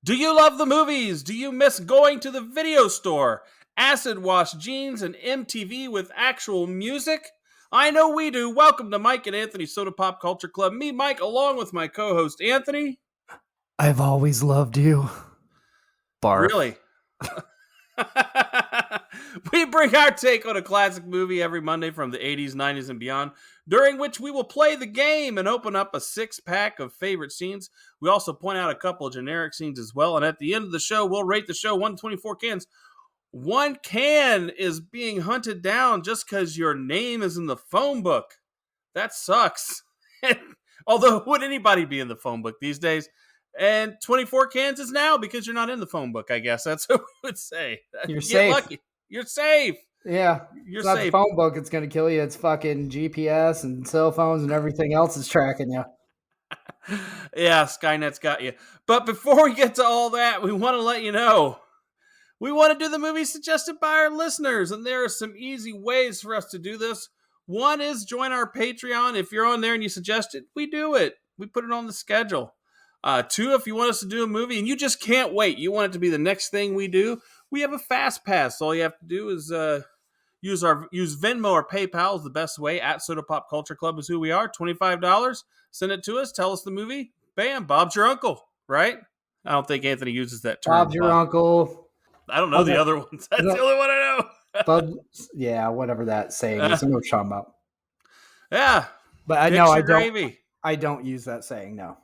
Do you love the movies? Do you miss going to the video store? Acid wash jeans and MTV with actual music? I know we do. Welcome to Mike and Anthony's Soda Pop Culture Club. Me, Mike, along with my co-host Anthony. I've always loved you. Barf. Really? We bring our take on a classic movie every Monday from the 80s, 90s, and beyond, during which we will play the game and open up a 6-pack of favorite scenes. We also point out a couple of generic scenes as well, and at the end of the show, we'll rate the show 1 to 24 cans. One can is being hunted down just because your name is in the phone book. That sucks. Although, would anybody be in the phone book these days? And 24 cans is now because you're not in the phone book, I guess. That's what we would say. You're Get safe. lucky. You're safe. Yeah. You're it's not safe. the phone book. It's going to kill you. It's fucking GPS and cell phones and everything else is tracking you. Yeah, Skynet's got you. But before we get to all that, we want to let you know we want to do the movie suggested by our listeners, and there are some easy ways for us to do this. One is join our Patreon. If you're on there and you suggest it, we do it. We put it on the schedule. 2, if you want us to do a movie and you just can't wait, you want it to be the next thing we do, we have a fast pass. All you have to do is use Venmo or PayPal is the best way. At Soda Pop Culture Club is who we are. $25. Send it to us. Tell us the movie. Bam, Bob's your uncle, right? I don't think Anthony uses that term. Bob's your uncle. I don't know the other ones. That's the only one I know. Bob, yeah, whatever that saying is. I know what you're talking about. Yeah. But I know gravy. I don't use that saying, no.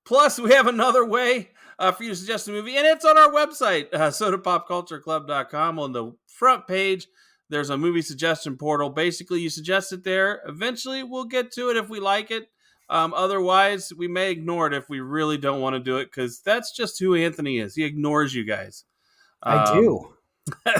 Plus, we have another way for you to suggest a movie, and it's on our website, sodapopcultureclub.com. On the front page, there's a movie suggestion portal. Basically, you suggest it there. Eventually, we'll get to it if we like it. Otherwise, we may ignore it if we really don't want to do it, because that's just who Anthony is. He ignores you guys. I do.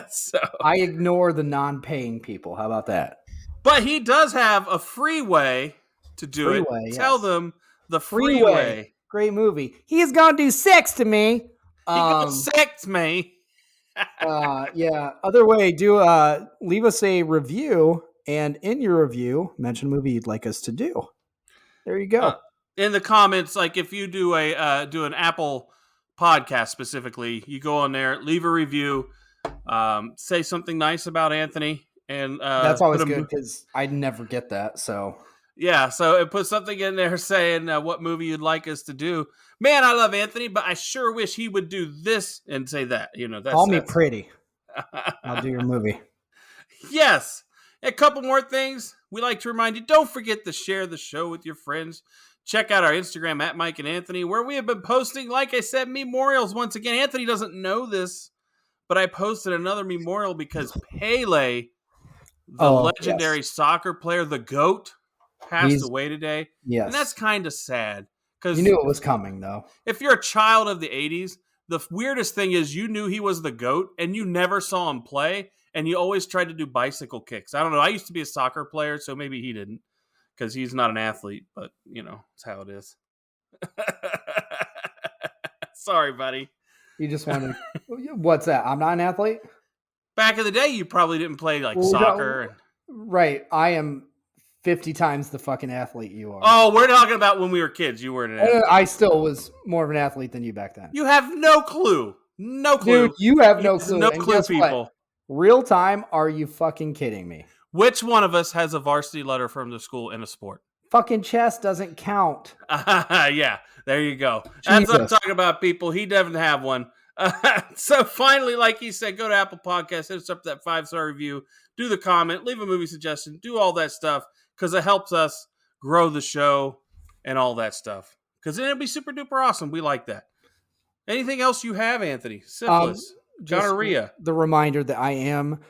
So, I ignore the non-paying people. How about that? But he does have a free way to do it. Yes. Tell them the free way. Great movie. He's gonna do sex to me. He gonna sex me. Yeah. Other way, leave us a review, and in your review, mention a movie you'd like us to do. There you go. In the comments, like if you do an Apple podcast specifically, you go on there, leave a review, say something nice about Anthony, and that's always good because I never get that. So yeah, so it puts something in there saying what movie you'd like us to do. Man, I love Anthony, but I sure wish he would do this and say that. Call me pretty. I'll do your movie. Yes. A couple more things we like to remind you. Don't forget to share the show with your friends. Check out our Instagram at Mike and Anthony, where we have been posting, like I said, memorials. Once again, Anthony doesn't know this, but I posted another memorial because Pele, the legendary soccer player, the GOAT, passed away today. Yes. And that's kind of sad. Because you knew it was coming, though. If you're a child of the 80s, the weirdest thing is you knew he was the GOAT and you never saw him play, and you always tried to do bicycle kicks. I don't know. I used to be a soccer player, so maybe he didn't because he's not an athlete, but, it's how it is. Sorry, buddy. You just wanted what's that? I'm not an athlete? Back in the day, you probably didn't play soccer. Right. I am 50 times the fucking athlete you are. Oh, we're talking about when we were kids. You weren't an athlete. I still was more of an athlete than you back then. You have no clue. No clue. Dude, you have no clue. No clue, people. What? Real time, are you fucking kidding me? Which one of us has a varsity letter from the school in a sport? Fucking chess doesn't count. Yeah, there you go. Jesus. That's what I'm talking about, people. He doesn't have one. So finally, like he said, go to Apple Podcasts, hit us up that 5-star review, do the comment, leave a movie suggestion, do all that stuff, because it helps us grow the show and all that stuff. Because then it'll be super duper awesome. We like that. Anything else you have, Anthony? Syphilis, gonorrhea. The reminder that I am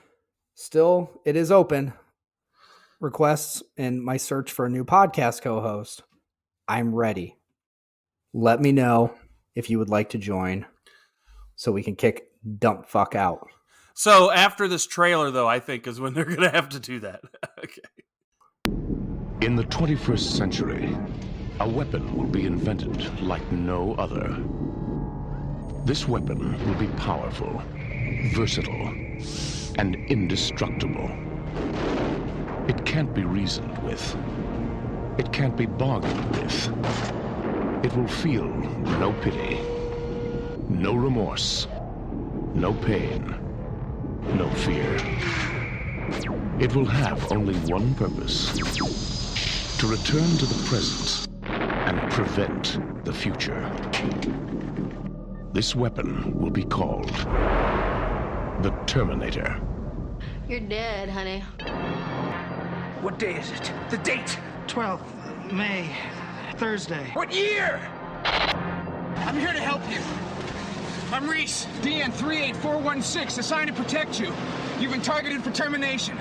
still, it is open. Requests in my search for a new podcast co-host. I'm ready. Let me know if you would like to join so we can kick dump fuck out. So after this trailer, though, I think is when they're going to have to do that. Okay. In the 21st century, a weapon will be invented like no other. This weapon will be powerful, versatile, and indestructible. It can't be reasoned with. It can't be bargained with. It will feel no pity, no remorse, no pain, no fear. It will have only one purpose: to return to the present and prevent the future. This weapon will be called the Terminator. You're dead, honey. What day is it? The date! 12th May, Thursday. What year? I'm here to help you. I'm Reese, DN 38416, assigned to protect you. You've been targeted for termination.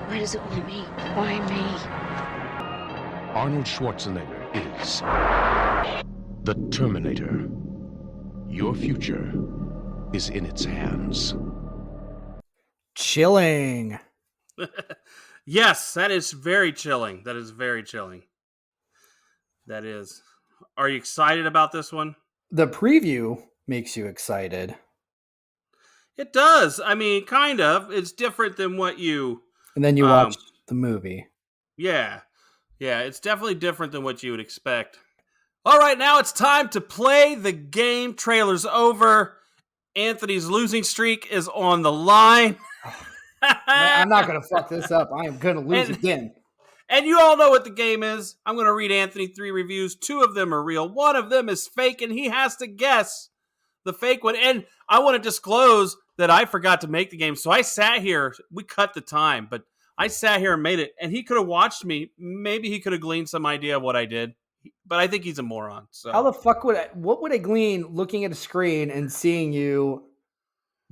Why does it want me? Why me? Arnold Schwarzenegger is the Terminator. Your future is in its hands. Chilling. Yes, that is very chilling. That is very chilling. That is. Are you excited about this one? The preview makes you excited. It does. I mean, kind of. It's different than what you... And then you watch the movie. Yeah. Yeah, it's definitely different than what you would expect. All right, now it's time to play the game. Trailer's over. Anthony's losing streak is on the line. I'm not going to fuck this up. I am going to lose again. And you all know what the game is. I'm going to read Anthony 3 reviews. 2 of them are real. 1 of them is fake, and he has to guess the fake one. And I want to disclose that I forgot to make the game. So I sat here. We cut the time, but I sat here and made it. And he could have watched me. Maybe he could have gleaned some idea of what I did. But I think he's a moron. So how the fuck what would I glean looking at a screen and seeing you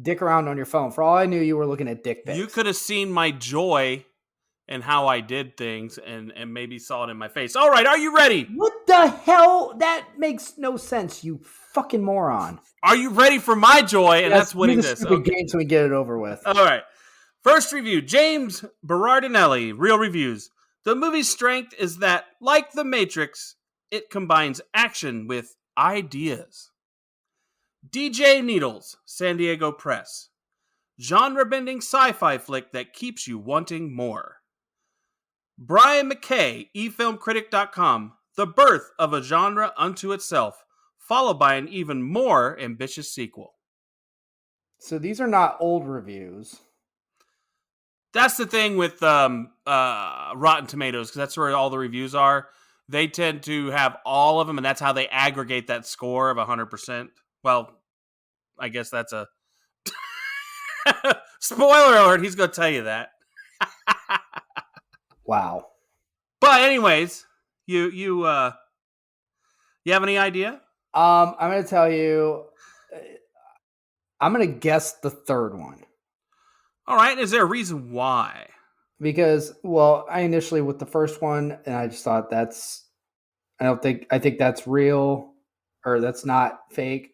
dick around on your phone? For all I knew, you were looking at dick pics. You could have seen my joy and how I did things and maybe saw it in my face. All right, are you ready? What the hell? That makes no sense, you fucking moron. Are you ready for my joy? And that's winning this. Okay. Game so we get it over with. All right. First review, James Berardinelli, Real Reviews. The movie's strength is that, like The Matrix, it combines action with ideas. DJ Needles, San Diego Press. Genre-bending sci-fi flick that keeps you wanting more. Brian McKay, eFilmCritic.com. The birth of a genre unto itself, followed by an even more ambitious sequel. So these are not old reviews. That's the thing with Rotten Tomatoes, because that's where all the reviews are. They tend to have all of them, and that's how they aggregate that score of 100%. Well, I guess that's a... Spoiler alert, he's going to tell you that. Wow. But anyways, you have any idea? I'm going to tell you, I'm going to guess the third one. All right. Is there a reason why? Because, well, I initially with the first one, and I just thought I think that's real, or that's not fake.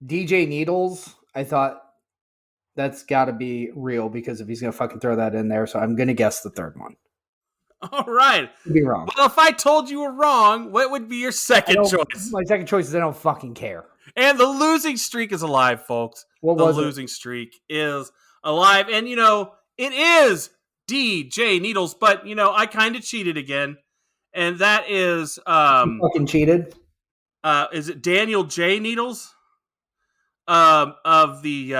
DJ Needles, I thought that's got to be real, because if he's going to fucking throw that in there, so I'm going to guess the third one. All right. Could be wrong. Well, if I told you were wrong, what would be your second choice? My second choice is I don't fucking care. And the losing streak is alive, folks. What the was losing streak is alive. And, it is DJ Needles, but, I kind of cheated again. And that is... you fucking cheated? Is it Daniel J. Needles? Of the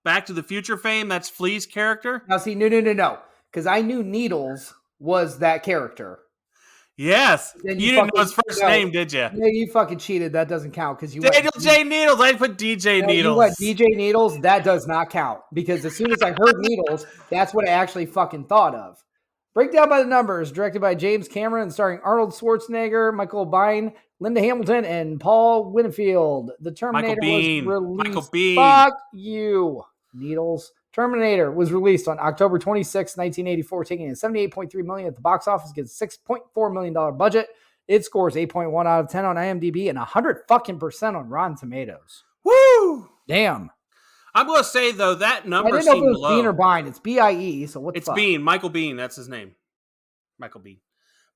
Back to the Future fame? That's Flea's character? Now, see, no. Because I knew Needles was that character. Yes. You didn't know his first name, did you? Yeah, you fucking cheated. That doesn't count because you Daniel J. Needles. I put DJ Needles. You went DJ Needles. That does not count because as soon as I heard Needles, that's what I actually fucking thought of. Breakdown by the Numbers, directed by James Cameron and starring Arnold Schwarzenegger, Michael Biehn, Linda Hamilton, and Paul Winfield. The Terminator was released. Michael Biehn. Fuck you, Needles. Terminator was released on October 26, 1984, taking in $78.3 million at the box office against $6.4 million budget. It scores 8.1 out of 10 on IMDb and 100% on Rotten Tomatoes. Woo! Damn. I'm going to say, though, that number I didn't know if it was low. Bean or Biehn. It's B-I-E, so what the It's fuck? Bean. Michael Biehn. That's his name. Michael Biehn.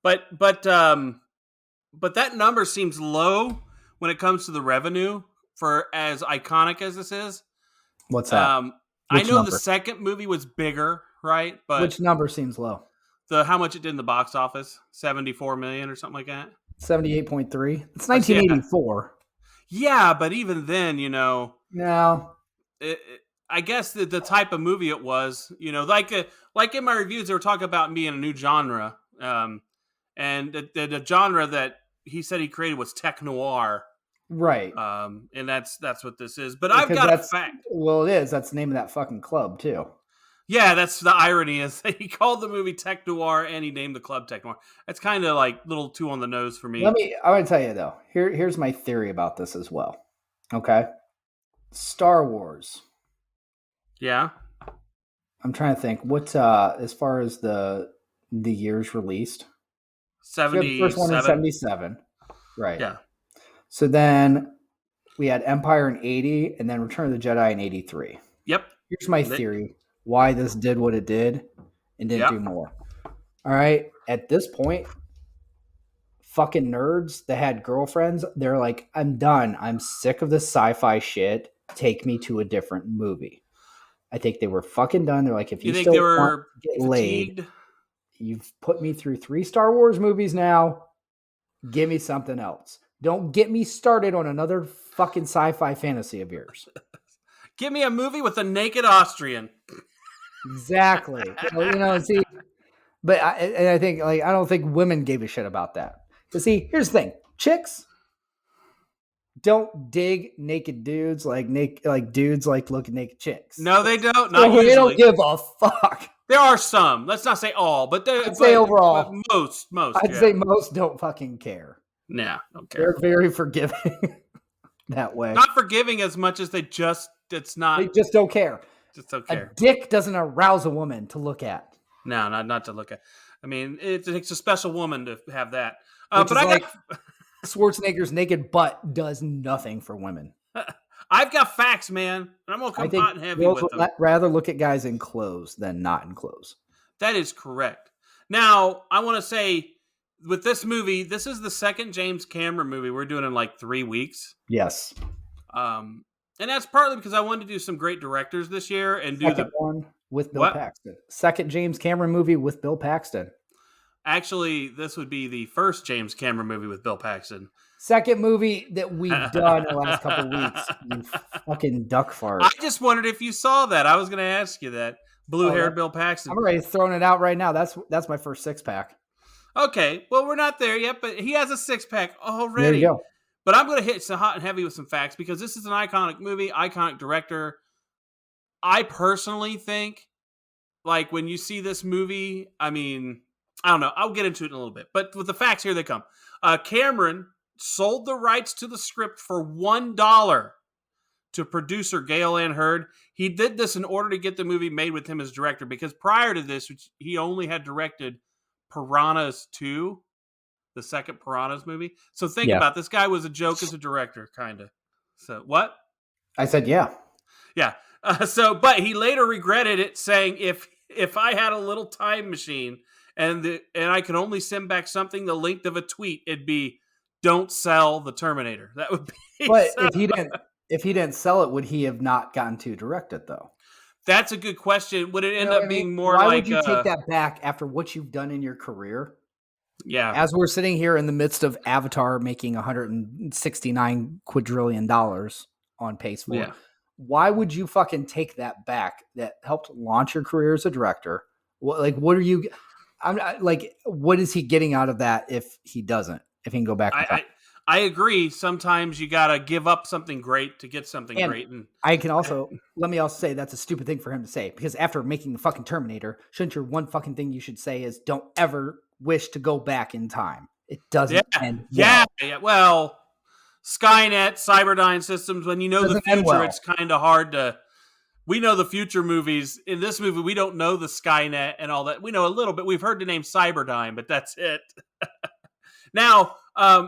But that number seems low when it comes to the revenue for as iconic as this is. What's that? I know number? the second movie was bigger, right? But Which number seems low? how much it did in the box office, 74 million or something like that. 78.3. It's But yeah, 1984. yeah, but even then, No. I guess the type of movie it was, like in my reviews, they were talking about being a new genre, and the genre that he said he created was tech noir, Right. and that's what this is. But I've got a fact. Well, it is. That's the name of that fucking club too. Yeah, that's the irony is that he called the movie Tech Noir and he named the club Tech Noir. That's kind of like a little too on the nose for me. I want to tell you though. Here's my theory about this as well. Okay. Star Wars. Yeah. I'm trying to think. What as far as the years released? 77. The first one in 77. Right. Yeah. So then we had Empire in 80 and then Return of the Jedi in 83. Yep. Here's my theory why this did what it did and didn't do more. All right. At this point, fucking nerds that had girlfriends, they're like, I'm done. I'm sick of this sci-fi shit. Take me to a different movie. I think they were fucking done. They're like, if you think still they were want to get fatigued? laid, you've put me through 3 Star Wars movies now. Give me something else. Don't get me started on another fucking sci-fi fantasy of yours. Give me a movie with a naked Austrian. Exactly. See, but I think I don't think women gave a shit about that. But see, here's the thing: chicks don't dig naked dudes like dudes like looking naked chicks. No, they don't. Not usually. They don't give a fuck. There are some. Let's not say all, but I'd say overall, but most. I'd say most don't fucking care. Nah, don't care. They're very forgiving that way. Not forgiving as much as they just. It's not. They just don't care. Just don't care. A dick doesn't arouse a woman to look at. No, not to look at. I mean, it takes a special woman to have that. But I got Schwarzenegger's naked butt does nothing for women. I've got facts, man, and I'm gonna come hot and heavy with them. Would rather look at guys in clothes than not in clothes. That is correct. Now, I want to say with this movie, this is the second James Cameron movie we're doing in like 3 weeks. Yes. And that's partly because I wanted to do some great directors this year and do the one with Bill Paxton. Second James Cameron movie with Bill Paxton. Actually, this would be the first James Cameron movie with Bill Paxton. Second movie that we've done in the last couple of weeks. You fucking duck fart. I just wondered if you saw that. I was going to ask you that. Blue-haired Bill Paxton. I'm already throwing it out right now. That's my first 6-pack. Okay, well, we're not there yet, but he has a 6-pack already. There you go. But I'm going to hit some hot and heavy with some facts because this is an iconic movie, iconic director. I personally think, like, when you see this movie, I mean, I don't know. I'll get into it in a little bit. But with the facts, here they come. Cameron sold the rights to the script for $1 to producer Gale Ann Hurd. He did this in order to get the movie made with him as director because prior to this, he only had directed Piranhas 2. The second Piranhas movie. So think about it. This guy was a joke as a director, kind of. So what? I said, yeah. Yeah. But he later regretted it, saying, if I had a little time machine and I could only send back something the length of a tweet, it'd be, don't sell the Terminator. That would be. But if he didn't sell it, would he have not gotten to direct it though? That's a good question. Would it end up being more why like? Why would you take that back after what you've done in your career? Yeah. As we're sitting here in the midst of Avatar making $169 quadrillion on pace for, why would you fucking take that back? That helped launch your career as a director. What are you? What is he getting out of that if he doesn't? If he can go back. I agree. Sometimes you got to give up something great to get something great. And I can also let me also say that's a stupid thing for him to say because after making the fucking Terminator, shouldn't your one fucking thing you should say is don't ever wish to go back in time. It doesn't end well. Yeah. Well, Skynet, Cyberdyne systems, when you know the future, it's kind of hard to... We know the future movies. In this movie, we don't know the Skynet and all that. We know a little bit. We've heard the name Cyberdyne, but that's it. Now,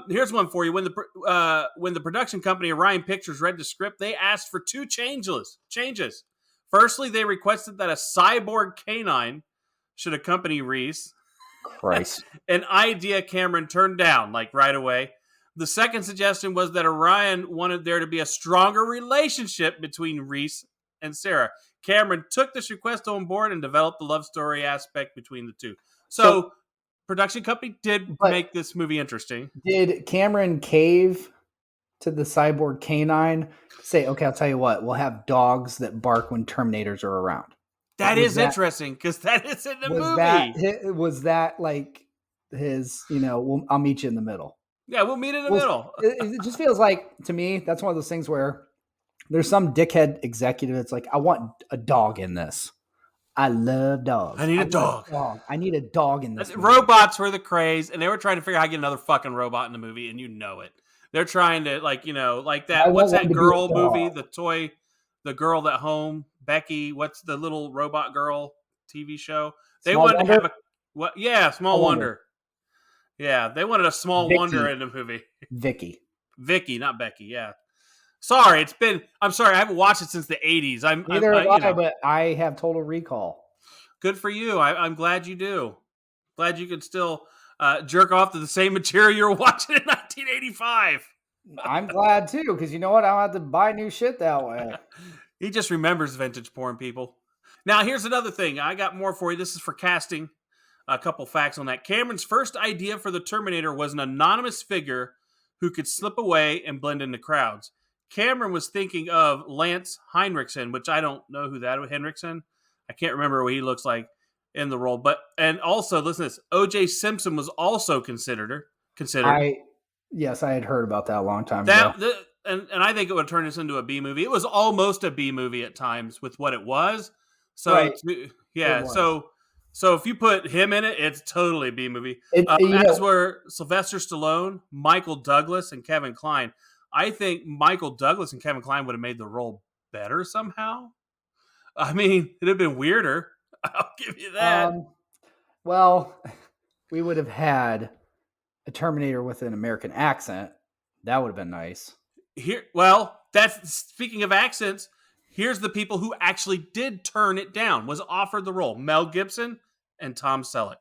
here's one for you. When the production company Orion Pictures read the script, they asked for 2 changes. Firstly, they requested that a cyborg canine should accompany Reese. Christ. An idea Cameron turned down, right away. The second suggestion was that Orion wanted there to be a stronger relationship between Reese and Sarah. Cameron took this request on board and developed the love story aspect between the two. So production company did make this movie interesting. Did Cameron cave to the cyborg canine? Say, okay, I'll tell you what. We'll have dogs that bark when Terminators are around. That is interesting because that is in the movie. Was that like his? I'll meet you in the middle. Yeah, we'll meet in the middle. It just feels like, to me, that's one of those things where there's some dickhead executive that's like, I want a dog in this. I love dogs. I need a dog. I need a dog in this movie. Robots were the craze, and they were trying to figure out how to get another fucking robot in the movie, and you know it. They're trying to, like that. What's that girl movie? The girl at home, Becky. What's the little robot girl TV show? They wanted to have Small Wonder. Yeah, they wanted a small wonder in the movie. Vicky, not Becky. Yeah. Sorry, I'm sorry, I haven't watched it since the 80s. But I have Total Recall. Good for you. I'm glad you do. Glad you could still jerk off to the same material you were watching in 1985. I'm glad too, because you know what? I don't have to buy new shit that way. He just remembers vintage porn, people. Now, here's another thing. I got more for you. This is for casting. A couple facts on that. Cameron's first idea for the Terminator was an anonymous figure who could slip away and blend into crowds. Cameron was thinking of Lance Henriksen, which I don't know who that is. Henriksen? I can't remember what he looks like in the role. And also, listen to this. O.J. Simpson was also considered. Yes, I had heard about that a long time ago. And I think it would turn this into a B movie. It was almost a B movie at times with what it was. So, right. Yeah, so if you put him in it, it's totally a B movie. As were Sylvester Stallone, Michael Douglas, and Kevin Kline. I think Michael Douglas and Kevin Kline would have made the role better somehow. I mean, it'd have been weirder. I'll give you that. Well, we would have had a Terminator with an American accent. That would have been nice. Speaking of accents, here's the people who actually did turn it down, was offered the role. Mel Gibson and Tom Selleck.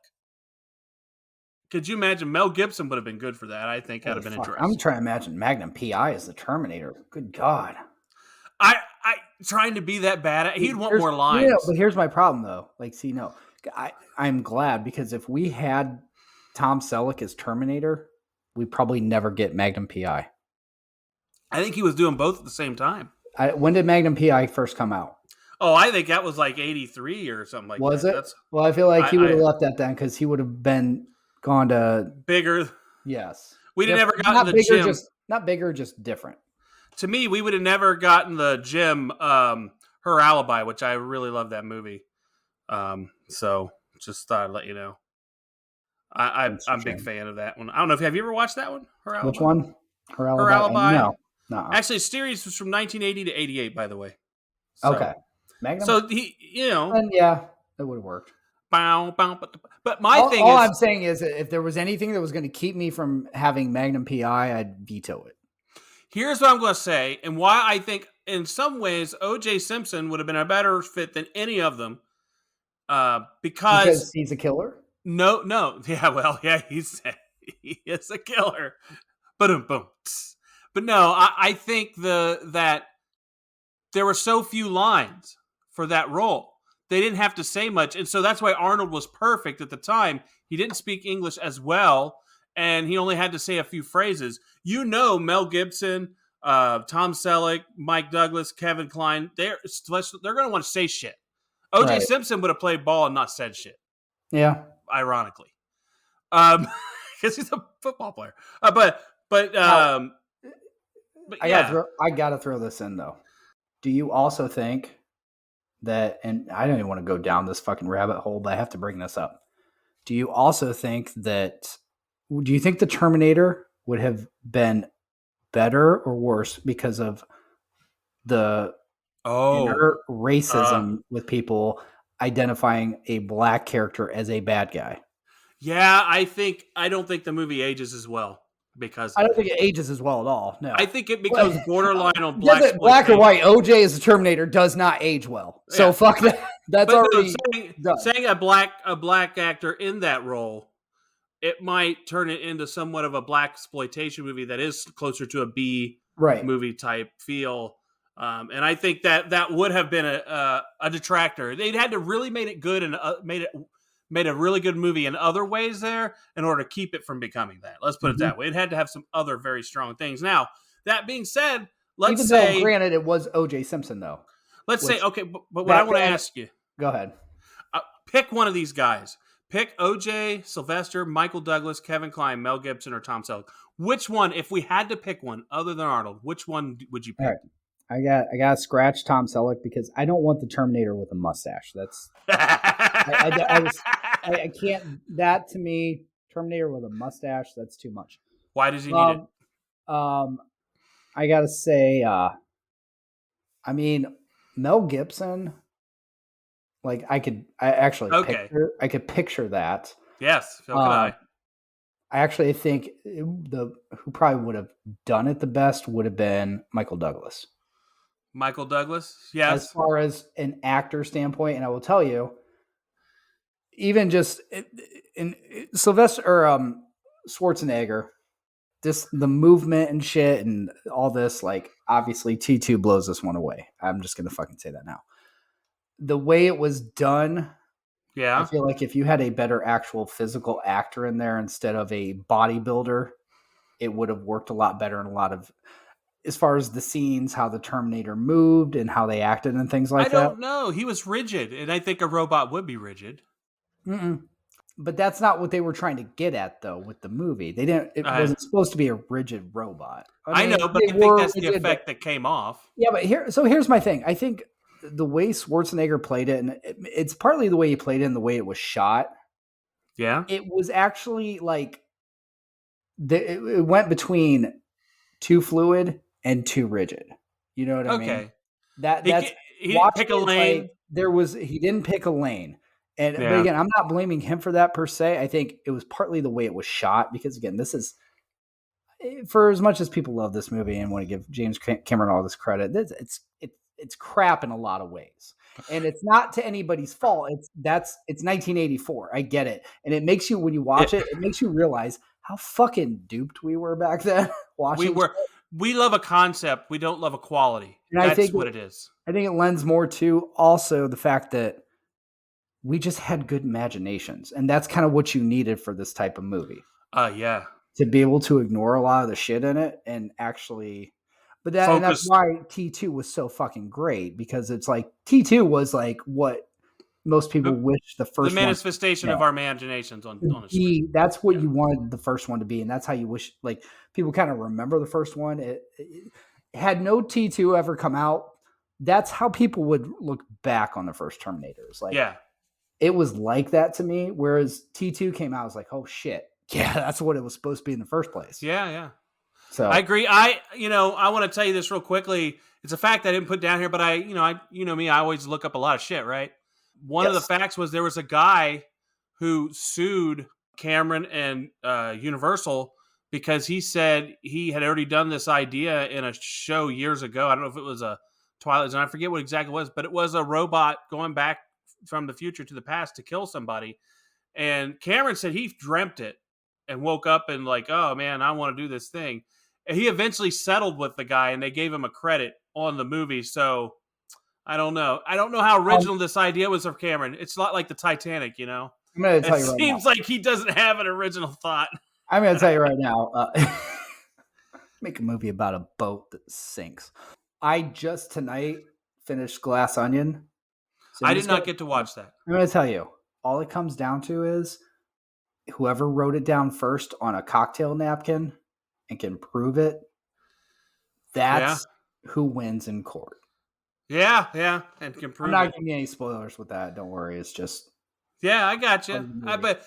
Could you imagine? Mel Gibson would have been good for that. I think that would have been interesting. I'm trying to imagine Magnum P.I. as the Terminator. Good God. I trying to be that bad. He'd want more lines. But here's my problem, though. I'm glad, because if we had Tom Selleck as Terminator, we probably never get Magnum P.I. I think he was doing both at the same time. When did Magnum P.I. first come out? Oh, I think that was like 83 or something like that. Was it? Well, I feel like he would have left that then, because he would have been gone to bigger. Yes. We'd have never gotten the gym. Not bigger, just different. To me, we would have never gotten the gym, Her Alibi, which I really love that movie. So just thought I'd let you know. I'm a big fan of that one. I don't know have you ever watched that one? Her Alibi? Which one? Her Alibi. Her Alibi? No. Actually, series was from 1980 to 88, by the way. So, okay. Magnum? So he, And yeah, it would have worked. But all I'm saying is, if there was anything that was going to keep me from having Magnum PI, I'd veto it. Here's what I'm going to say, and why I think in some ways O.J. Simpson would have been a better fit than any of them. Because he's a killer? No. Yeah, well, yeah, he is a killer. Boom. But no, I think that there were so few lines for that role. They didn't have to say much. And so that's why Arnold was perfect at the time. He didn't speak English as well, and he only had to say a few phrases. Mel Gibson, Tom Selleck, Mike Douglas, Kevin Kline, they're going to want to say shit. O.J. Simpson would have played ball and not said shit. Yeah. Ironically. Because he's a football player. But I gotta throw this in, though. Do you also think that, and I don't even want to go down this fucking rabbit hole, but I have to bring this up. Do you think the Terminator would have been better or worse because of the inner racism with people identifying a black character as a bad guy? Yeah, I don't think the movie ages as well. Because I don't think it ages as well at all. No, I think it becomes borderline on black. Black or white, OJ as a Terminator does not age well. So fuck that. That's already saying a black actor in that role, it might turn it into somewhat of a black exploitation movie that is closer to a B movie type feel. And I think that would have been a detractor. They'd had to really made it good and made a really good movie in other ways there in order to keep it from becoming that. Let's put it that way. It had to have some other very strong things. Now, that being said, Even though, granted, it was O.J. Simpson, though. Let's say, okay, but what I want to ask you. Go ahead. Pick one of these guys. Pick O.J., Sylvester, Michael Douglas, Kevin Kline, Mel Gibson, or Tom Selleck. Which one, if we had to pick one other than Arnold, which one would you pick? All right. I got to scratch Tom Selleck because I don't want the Terminator with a mustache. That's I can't. That to me, Terminator with a mustache, that's too much. Why does he need it? I gotta say, I mean, Mel Gibson. Like I could picture that. Yes, so could I. I actually think who probably would have done it the best would have been Michael Douglas. Michael Douglas, yes. As far as an actor standpoint, and I will tell you, even just in Sylvester or Schwarzenegger, just the movement and shit and all this, like obviously T2 blows this one away. I'm just gonna fucking say that now. The way it was done, yeah, I feel like if you had a better actual physical actor in there instead of a bodybuilder, it would have worked a lot better in a lot of. As far as the scenes, how the Terminator moved and how they acted and things like that. I don't know. He was rigid, and I think a robot would be rigid. But that's not what they were trying to get at, though, with the movie. They didn't. It wasn't supposed to be a rigid robot. I know, but I think that's the effect that came off. Yeah, but here's my thing. I think the way Schwarzenegger played it, and it's partly the way he played it and the way it was shot. Yeah, it was actually like it went between too fluid and too rigid. You know what I mean? Okay. He didn't pick a lane. He didn't pick a lane. But again, I'm not blaming him for that per se. I think it was partly the way it was shot because again, this is for as much as people love this movie and want to give James Cameron all this credit, it's crap in a lot of ways. And it's not to anybody's fault. It's 1984. I get it. And it makes you, when you watch it makes you realize how fucking duped we were back then. We love a concept. We don't love a quality. And that's what it is. I think it lends more to also the fact that we just had good imaginations. And that's kind of what you needed for this type of movie. Yeah. To be able to ignore a lot of the shit in it and actually, and that's why T2 was so fucking great, because it's like T2 was like what most people wish the first the manifestation of our imaginations on the screen. That's what you wanted the first one to be, and that's how you wish like people kind of remember the first one. It had no T2 ever come out, that's how people would look back on the first Terminators. Like, it was like that to me. Whereas T2 came out, I was like, oh shit, yeah, that's what it was supposed to be in the first place. Yeah. So I agree. I want to tell you this real quickly. It's a fact I didn't put down here, but I always look up a lot of shit, right? One of the facts was there was a guy who sued Cameron and Universal because he said he had already done this idea in a show years ago. I don't know if it was a Twilight Zone. I forget what exactly it was, but it was a robot going back from the future to the past to kill somebody. And Cameron said he dreamt it and woke up and like, oh man, I want to do this thing. And he eventually settled with the guy and they gave him a credit on the movie. So I don't know. I don't know how original this idea was of Cameron. It's not like the Titanic, you know? I'm going to tell you right now. It seems like he doesn't have an original thought. I'm going to tell you right now. Make a movie about a boat that sinks. I just tonight finished Glass Onion. So I did not get to watch that. I'm going to tell you. All it comes down to is whoever wrote it down first on a cocktail napkin and can prove it, that's who wins in court. Yeah, and can prove it. I'm not giving you any spoilers with that. Don't worry. It's just... Yeah, I got you. But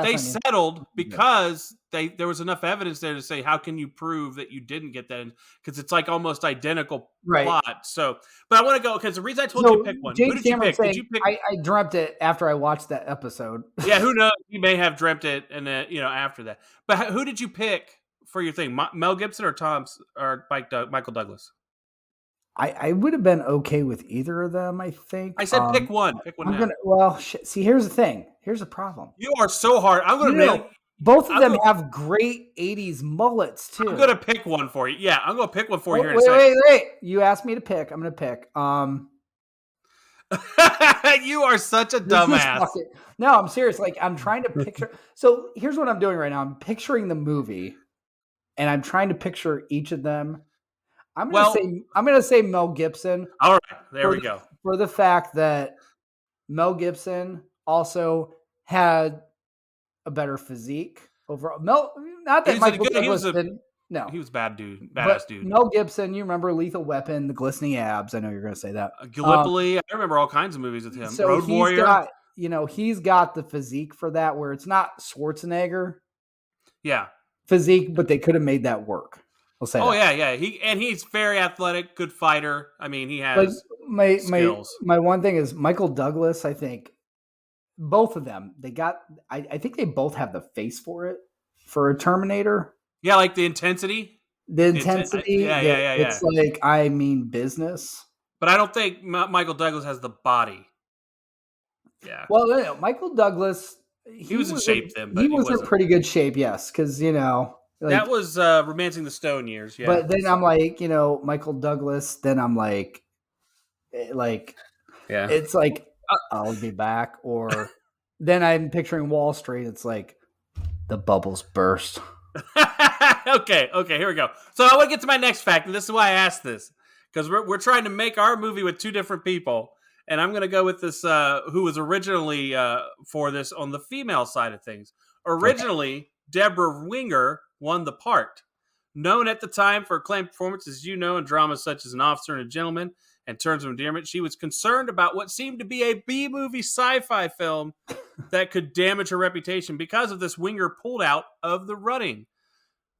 they settled because there was enough evidence there to say, how can you prove that you didn't get that? Because it's like almost identical plot. So, but I want to go because the reason I told you to pick one. Who did you pick? Did you pick? I dreamt it after I watched that episode. Yeah, who knows? You may have dreamt it, and then after that. But who did you pick for your thing? Mel Gibson or Michael Douglas? I would have been okay with either of them, I think. I said pick one. Pick one. See, here's the thing. Here's the problem. You are so hard. I'm going to Both of I'm them go- have great 80s mullets too. I'm gonna pick one for you. Yeah, I'm gonna pick one for you here in a Wait, second. wait. You asked me to pick. I'm gonna pick. You are such a This is dumbass. fucking no, I'm serious. Like I'm trying to picture. So here's what I'm doing right now. I'm picturing the movie, and I'm trying to picture each of them. I'm gonna say Mel Gibson All right, there we go. for the fact that Mel Gibson also had a better physique overall. Not that Michael Douglas didn't. No, He was bad dude, but badass dude. Mel Gibson, you remember Lethal Weapon, the glistening abs. I know you're gonna say that. Gallipoli. I remember all kinds of movies with him. So Road Warrior. He's got the physique for that, where it's not Schwarzenegger Yeah. physique, but they could have made that work. I'll say. Oh that. yeah. He's very athletic, good fighter. I mean, he has skills. My one thing is Michael Douglas. I think both of them. I think they both have the face for it for a Terminator. Yeah, like the intensity. The intensity. Yeah. It's like I mean business. But I don't think Michael Douglas has the body. Yeah. Well, no, Michael Douglas. He was in shape then, but he was in pretty good shape. Yes, because that was Romancing the Stone years. Yeah. But then I'm like, Michael Douglas. Then I'm like, yeah, it's like I'll be back. Or then I'm picturing Wall Street. It's like the bubbles burst. okay, here we go. So I want to get to my next fact, and this is why I asked this, because we're trying to make our movie with two different people, and I'm going to go with this who was originally for this on the female side of things. Originally, Deborah Winger won the part. Known at the time for acclaimed performances, in dramas such as An Officer and a Gentleman and Terms of Endearment, she was concerned about what seemed to be a B-movie sci-fi film that could damage her reputation. Because of this, Winger pulled out of the running.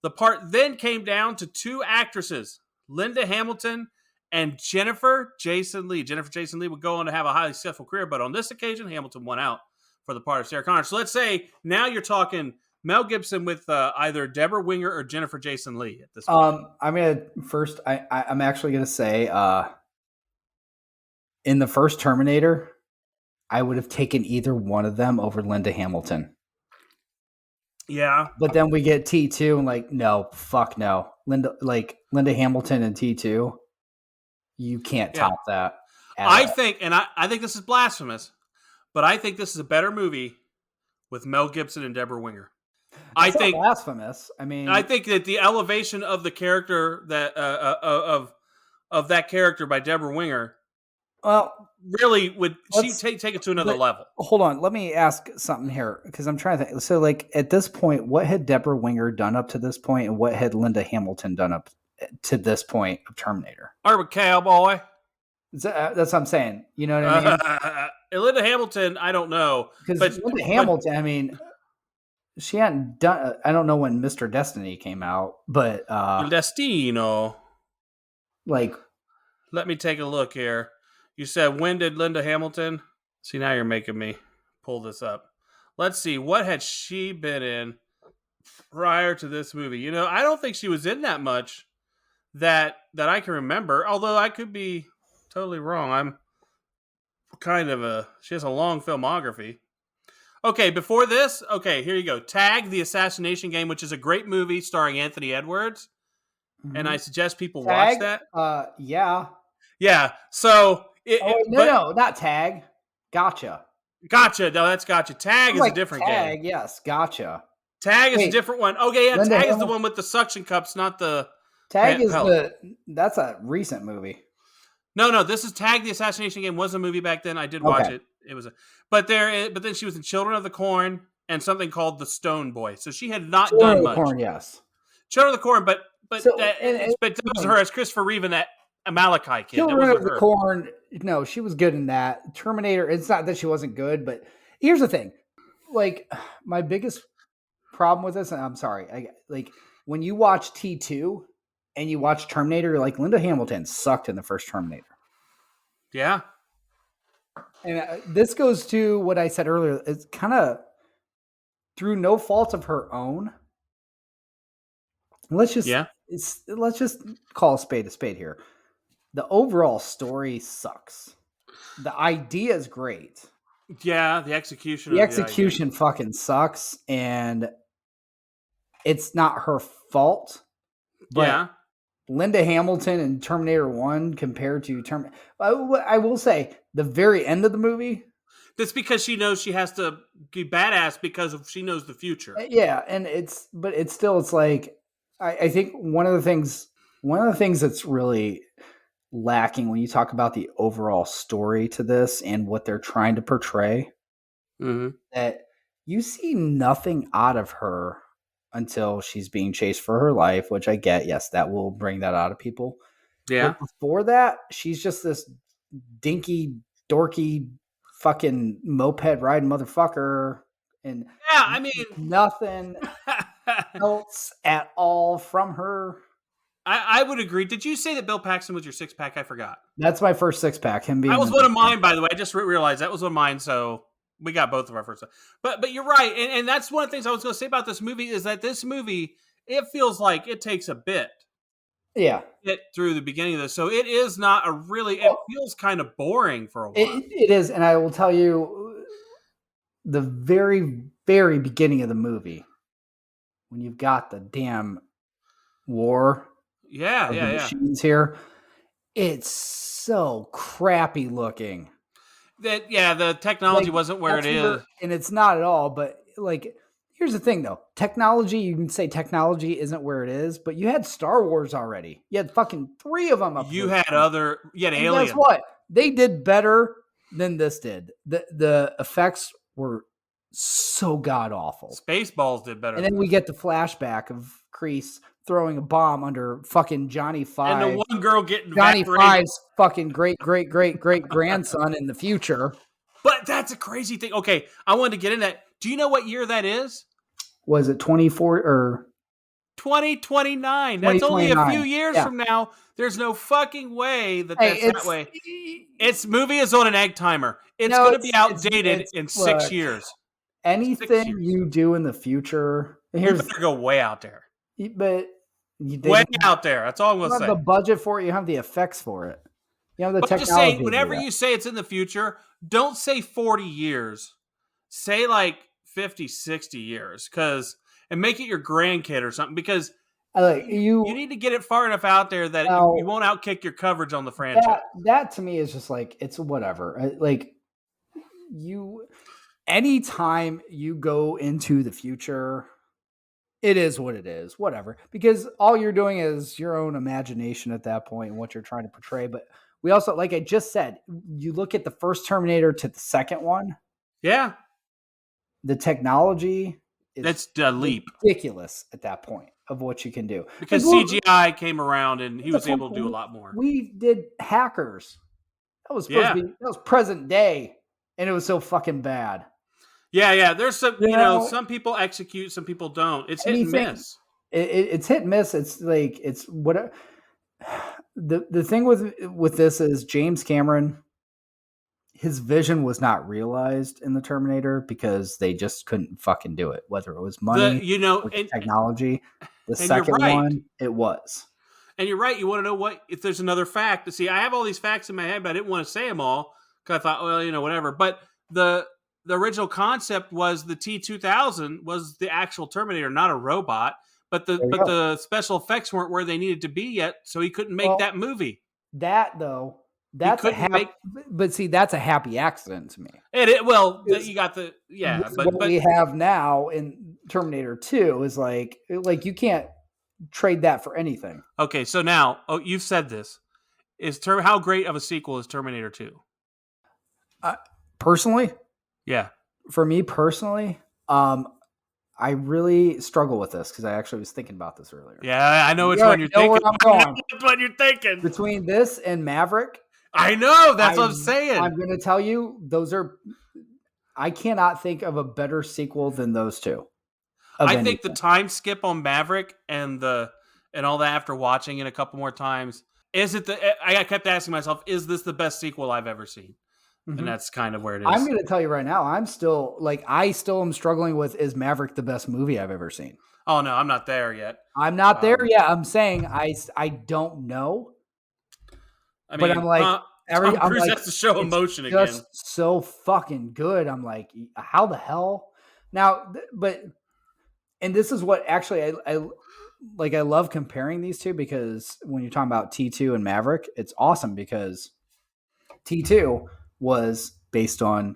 The part then came down to two actresses, Linda Hamilton and Jennifer Jason Leigh. Jennifer Jason Leigh would go on to have a highly successful career, but on this occasion, Hamilton won out for the part of Sarah Connor. So let's say now you're talking Mel Gibson with either Deborah Winger or Jennifer Jason Leigh at this point. I'm actually gonna say in the first Terminator, I would have taken either one of them over Linda Hamilton. Yeah. But then we get T2 and like, no, fuck no. Linda Hamilton and T2, you can't top that. I think this is blasphemous, but I think this is a better movie with Mel Gibson and Deborah Winger. I think blasphemous. I mean, I think that the elevation of the character that of that character by Deborah Winger, really would take it to another level. Hold on, let me ask something here because I'm trying to think. So, like at this point, what had Deborah Winger done up to this point, and what had Linda Hamilton done up to this point of Terminator? Urban Cowboy. That's what I'm saying. You know what I mean? Linda Hamilton, I don't know, because Linda Hamilton, I mean. She hadn't done. I don't know when Mr. Destiny came out, but Il Destino. Like, let me take a look here. You said when did Linda Hamilton? See, now you're making me pull this up. Let's see, what had she been in prior to this movie? I don't think she was in that much that I can remember. Although I could be totally wrong. I'm she has a long filmography. Okay, before this, here you go. Tag, the Assassination Game, which is a great movie starring Anthony Edwards. Mm-hmm. And I suggest people watch that. Yeah. Yeah, so... No, not Tag. Gotcha. No, that's Gotcha. Tag is a different Tag, game. Yes, Gotcha. Tag is a different one. Okay, yeah, Linda Tag is the one with the suction cups, not the... Tag is that's a recent movie. No, this is Tag, the Assassination Game was a movie back then. I did watch it. It was but then she was in Children of the Corn and something called The Stone Boy. So she had not done much. Corn, yes. Children of the Corn, but that was her as Christopher Reeve in that Amalekite kid. Children of the Corn, no, she was good in that. Terminator, it's not that she wasn't good, but here's the thing. Like, my biggest problem with this, and I'm sorry, when you watch T2 and you watch Terminator, you're like, Linda Hamilton sucked in the first Terminator. Yeah. And this goes to what I said earlier. It's kind of through no fault of her own. Let's just call a spade here. The overall story sucks. The idea is great. Yeah, the execution. The execution fucking sucks, and it's not her fault. But Yeah. Linda Hamilton in Terminator 1 compared to I will say the very end of the movie. That's because she knows she has to be badass because she knows the future. Yeah, and it's like I think one of the things that's really lacking when you talk about the overall story to this and what they're trying to portray, that you see nothing out of her until she's being chased for her life, which I get. Yes, that will bring that out of people. Yeah. But before that, she's just this dinky, dorky, fucking moped riding motherfucker, and Yeah, I mean, nothing else at all from her. I would agree. Did you say that Bill Paxton was your six pack? I forgot. That's my first six pack. Him being That was one of mine, by the way. I just realized that was one of mine. So we got both of our first. But you're right, and that's one of the things I was going to say about this movie is that this movie, it feels like it takes a bit. Yeah, Get through the beginning of this, so it is not a really. It feels kind of boring for a while. it is, and I will tell you, the very, very beginning of the movie, when you've got the damn war, Yeah, of yeah, the yeah. machines here, it's so crappy looking. The technology wasn't where it is, and it's not at all. But like, here's the thing, though: technology. You can say technology isn't where it is, but you had Star Wars already. You had fucking 3 of them up. You had aliens. Guess what? They did better than this did. The effects were so god awful. Spaceballs did better. And then we get the flashback of Kreese throwing a bomb under fucking Johnny Five. And the one girl getting Johnny evaporated. Five's fucking great grandson in the future. But that's a crazy thing. Okay, I wanted to get in that. Do you know what year that is? Was it 24 or 2029? That's only a few years from now. There's no fucking way that's that way. Its movie is on an egg timer. It's going to be outdated in 6 years. Anything you do in the future, you better go way out there. But way out there. That's all I'm going to say. You have the budget for it. You have the effects for it. You have the technology. Just saying, whenever you say it's in the future, don't say 40 years. Say like 50, 60 years, and make it your grandkid or something, because you need to get it far enough out there that you won't outkick your coverage on the franchise. That to me is just like, it's whatever. Like, anytime you go into the future, it is what it is, whatever, because all you're doing is your own imagination at that point and what you're trying to portray. But we also, like I just said, you look at the first Terminator to the second one. Yeah. The technology that's a leap. Ridiculous at that point of what you can do. Because CGI came around and he was able to do a lot more. We did Hackers. That was supposed to be, that was present day, and it was so fucking bad. Yeah. There's some, some people execute, some people don't. It's hit and miss. It's hit and miss. It's like, it's what the thing with this is James Cameron, his vision was not realized in the Terminator because they just couldn't fucking do it. Whether it was money, or technology. The second one, it was. And you're right. You want to know if there's another fact. See, I have all these facts in my head, but I didn't want to say them all because I thought, well, whatever. But the original concept was the T-2000 was the actual Terminator, not a robot. But the special effects weren't where they needed to be yet, so he couldn't make that movie. That though. That's but see, that's a happy accident to me. You got but we have now in Terminator 2 is like you can't trade that for anything. Okay, so now, you've said this. How great of a sequel is Terminator 2? Personally? Yeah. For me personally, I really struggle with this because I actually was thinking about this earlier. Yeah, I know which one you're thinking. Where I'm going. Which one you're thinking. Between this and Maverick. I know. That's what I'm saying. I'm going to tell you, I cannot think of a better sequel than those two. I think the time skip on Maverick and all that after watching it a couple more times, I kept asking myself, is this the best sequel I've ever seen? Mm-hmm. And that's kind of where it is. I'm going to tell you right now, I still am struggling with, is Maverick the best movie I've ever seen? Oh no, I'm not there yet. I'm not there yet. I'm saying I don't know. I mean, but I'm like, Tom Cruise has to show emotion again. Just so fucking good. I'm like, how the hell? Now, but And this is what actually I love comparing these two, because when you're talking about T2 and Maverick, it's awesome because T2 was based on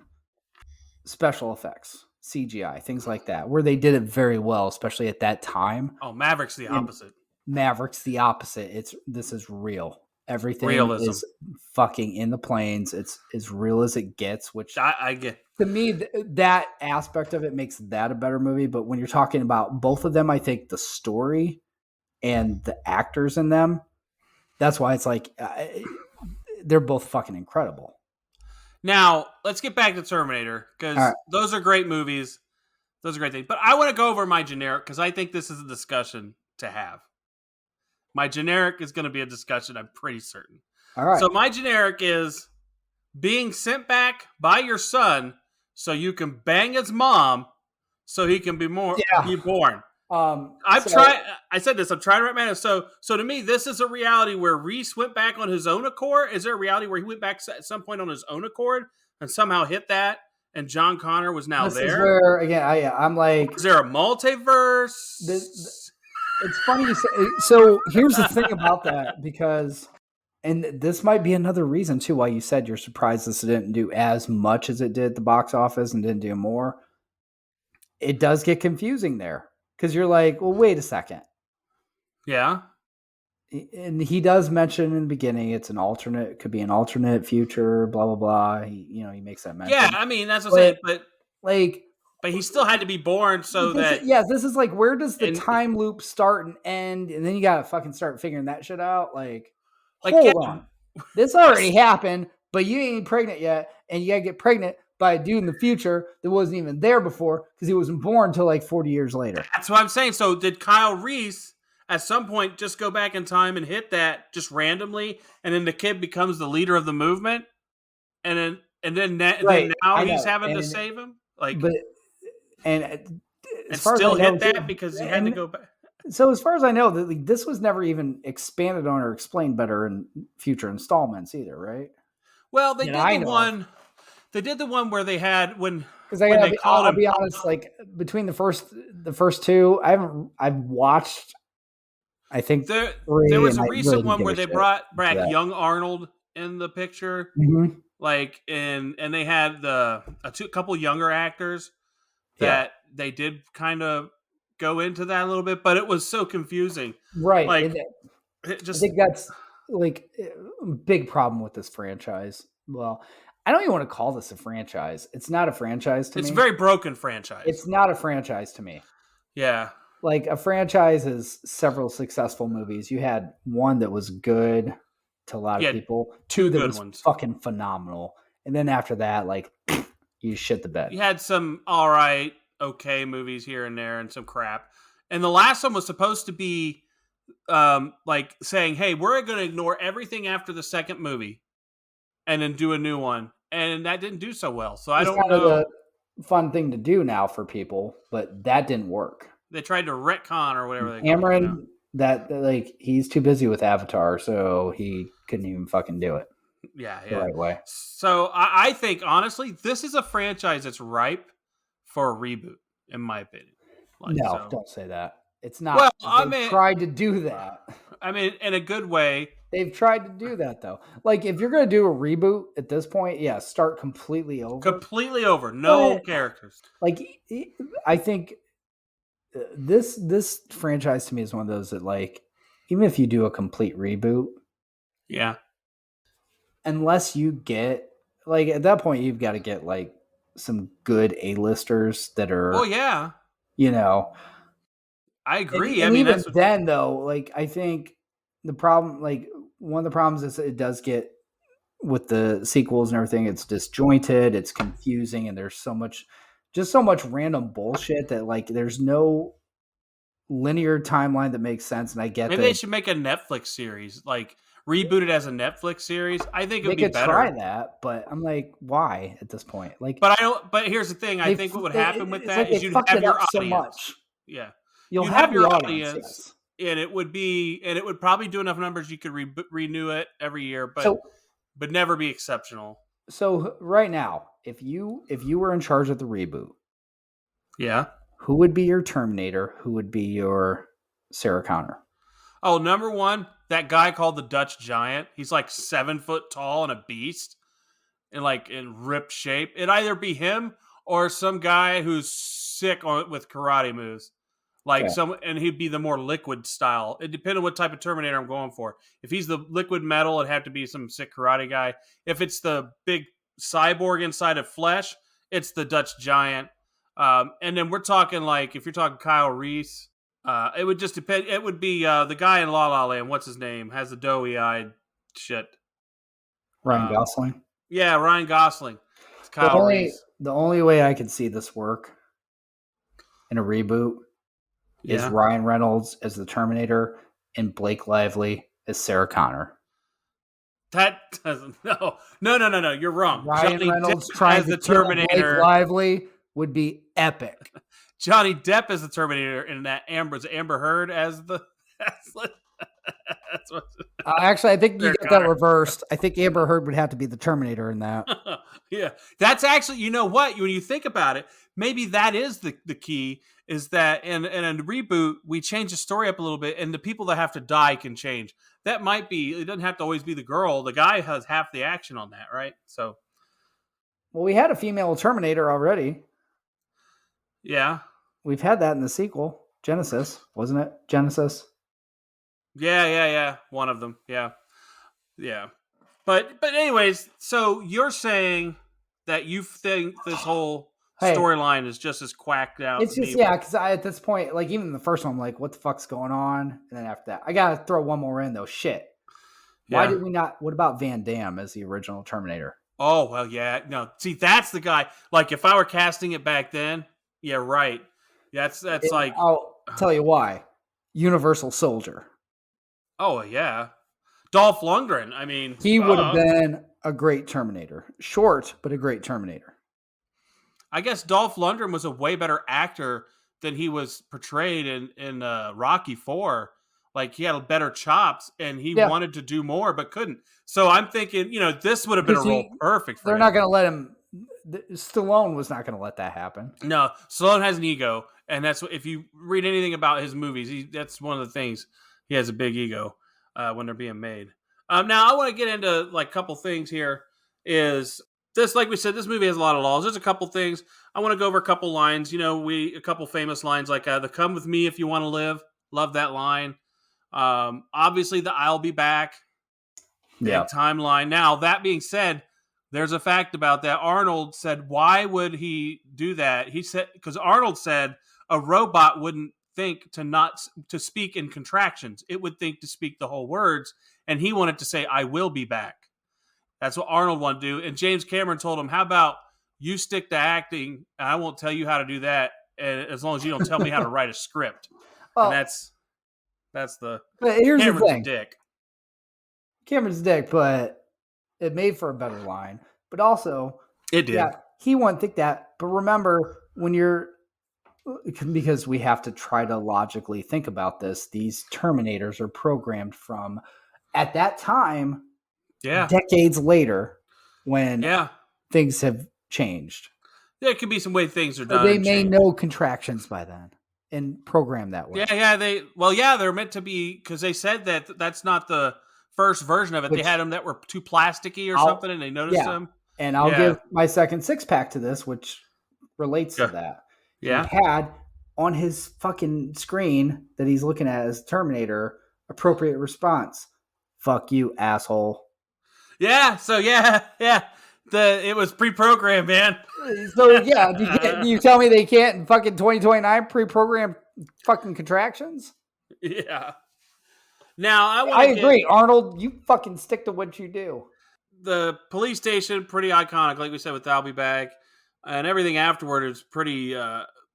special effects, CGI, things like that, where they did it very well, especially at that time. Oh, Maverick's the opposite. Maverick's the opposite. This is real. Everything Realism. is fucking in the planes. It's as real as it gets, which I get. to me, that aspect of it makes that a better movie. But when you're talking about both of them, I think the story and the actors in them, that's why it's like they're both fucking incredible. Now, let's get back to Terminator, because those are great movies. Those are great things. But I want to go over my generic, because I think this is a discussion to have. My generic is going to be a discussion, I'm pretty certain. All right. So my generic is being sent back by your son so you can bang his mom so he can be born. I said this. I'm trying to write my notes. So to me, this is a reality where Reese went back on his own accord. Is there a reality where he went back at some point on his own accord and somehow hit that, and John Connor was now there? Is where, again, I'm like, is there a multiverse? It's funny you say. So here's the thing about that, because, and this might be another reason too why you said you're surprised this didn't do as much as it did at the box office and didn't do more. It does get confusing there, because you're like, well, wait a second. Yeah. And he does mention in the beginning it could be an alternate future, blah, blah, blah. He makes that mention. Yeah, I mean, that's what I'm saying. But like, but he still had to be born so that... this is like, where does the time loop start and end? And then you got to fucking start figuring that shit out. Like hold on. This already happened, but you ain't pregnant yet. And you got to get pregnant by a dude in the future that wasn't even there before, because he wasn't born until like 40 years later. That's what I'm saying. So did Kyle Reese at some point just go back in time and hit that just randomly, and then the kid becomes the leader of the movement? And then now he's having to save him? And still hit that because he had to go back. So as far as I know, this was never even expanded on or explained better in future installments either, right? Well, they did the one. They did the one where they had because I'll be honest, like between the first two, I've watched. I think there was a recent one where they brought back young Arnold in the picture, like and they had a couple younger actors that they did kind of go into that a little bit, but it was so confusing. Right. Like, I think that's like a big problem with this franchise. Well, I don't even want to call this a franchise. It's not a franchise to me. It's a very broken franchise. It's not a franchise to me. Yeah. Like a franchise is several successful movies. You had one that was good to a lot of people. Two that was fucking phenomenal. And then after that, like, you shit the bed. You had some all right, okay movies here and there and some crap. And the last one was supposed to be like saying, hey, we're going to ignore everything after the second movie and then do a new one. And that didn't do so well. So I don't know. It's a fun thing to do now for people, but that didn't work. They tried to retcon or whatever they call it. Cameron, he's too busy with Avatar, so he couldn't even fucking do it. Yeah. The right way. So I think, honestly, this is a franchise that's ripe for a reboot, in my opinion. Don't say that. It's not. Well, they've tried to do that. I mean, in a good way. They've tried to do that, though. Like, if you're going to do a reboot at this point, start completely over. Completely over. No characters. Like, I think this franchise to me is one of those that, like, even if you do a complete reboot. Yeah. Unless you get, like, at that point, you've got to get, like, some good A-listers that are. Oh, yeah. I agree. And even then, though, like, I think the problem, like, one of the problems is it does get with the sequels and everything. It's disjointed, it's confusing, and there's so much random bullshit that, like, there's no linear timeline that makes sense. And I get maybe they should make a Netflix series, like reboot it as a Netflix series. I think it would be better. Try that, but I'm like, why at this point? Like, but I don't. But here's the thing: I think what would happen with that is you'd have your audience. So much. Yeah, you'll have your audience. Yes. And it would probably do enough numbers you could renew it every year, but never be exceptional. So right now, if you were in charge of the reboot, Who would be your Terminator? Who would be your Sarah Connor? Oh, number one, that guy called the Dutch Giant. He's like 7 foot tall and a beast, and like in ripped shape. It'd either be him or some guy who's sick with karate moves. Like and he'd be the more liquid style. It depends on what type of Terminator I'm going for. If he's the liquid metal, it'd have to be some sick karate guy. If it's the big cyborg inside of flesh, it's the Dutch Giant. And then we're talking like, if you're talking Kyle Reese, it would just depend. It would be the guy in La La Land. What's his name? Has the doughy eyed shit. Ryan Gosling. Yeah, Ryan Gosling. It's Kyle Reese. The only way I could see this work in a reboot is Ryan Reynolds as the Terminator and Blake Lively as Sarah Connor. That doesn't. No. You're wrong. Ryan Johnny Reynolds Depp trying as to the kill Terminator. Blake Lively would be epic. Johnny Depp as the Terminator, and that Amber Heard as the. That's what. Actually, I think you get that reversed. I think Amber Heard would have to be the Terminator in that. Yeah, that's actually, you know what? When you think about it, maybe that is the key. Is that in a reboot, we change the story up a little bit, and the people that have to die can change. That might be. It doesn't have to always be the girl. The guy has half the action on that, right? So. Well, we had a female Terminator already. Yeah. We've had that in the sequel. Genesis, wasn't it? Genesis. Yeah. One of them. Yeah. But anyways, so you're saying that you think this whole storyline is just as quacked out. It's just because at this point, like even the first one, I'm like, what the fuck's going on? And then after that, I gotta throw one more in though. Shit. Why did we not? What about Van Damme as the original Terminator? Oh well, yeah. No, see, that's the guy. Like if I were casting it back then, yeah, right. That's like. I'll tell you why. Universal Soldier. Oh yeah, Dolph Lundgren. I mean, he would have been a great Terminator. Short, but a great Terminator. I guess Dolph Lundgren was a way better actor than he was portrayed in Rocky IV. Like he had better chops, and he wanted to do more but couldn't. So I'm thinking, this would have been a role perfect for him. They're not going to let him. Stallone was not going to let that happen. No, Stallone has an ego, and that's what, if you read anything about his movies, that's one of the things. He has a big ego when they're being made. Now, I want to get into like a couple things here. Is this, like we said, this movie has a lot of laws. There's a couple things. I want to go over a couple lines. A couple famous lines like the "Come with me if you want to live." Love that line. Obviously, the "I'll be back." Timeline. Now, that being said, there's a fact about that. Arnold said, why would he do that? He said, because Arnold said a robot wouldn't think to speak in contractions. It would think to speak the whole words. And he wanted to say, I will be back. That's what Arnold wanted to do. And James Cameron told him, how about you stick to acting and I won't tell you how to do that. And as long as you don't tell me how to write a script. Well, and that's the here's Cameron's the thing. Dick. Cameron's dick, but it made for a better line. But also, it did. Yeah, he wouldn't think that. But remember, because we have to try to logically think about this, these Terminators are programmed from, at that time, decades later, when things have changed. There could be some way things are done. They may know contractions by then and program that way. They're meant to be, because they said that that's not the first version of it. They had them that were too plasticky or something, and they noticed them. And I'll give my second six-pack to this, which relates to that. Yeah. He had on his fucking screen that he's looking at as Terminator, appropriate response. Fuck you, asshole. Yeah, so it was pre-programmed, man. So you tell me they can't in fucking 2029 pre-program fucking contractions? Yeah. Now I agree, Arnold. You fucking stick to what you do. The police station, pretty iconic, like we said with "I'll Be Back," and everything afterward is pretty.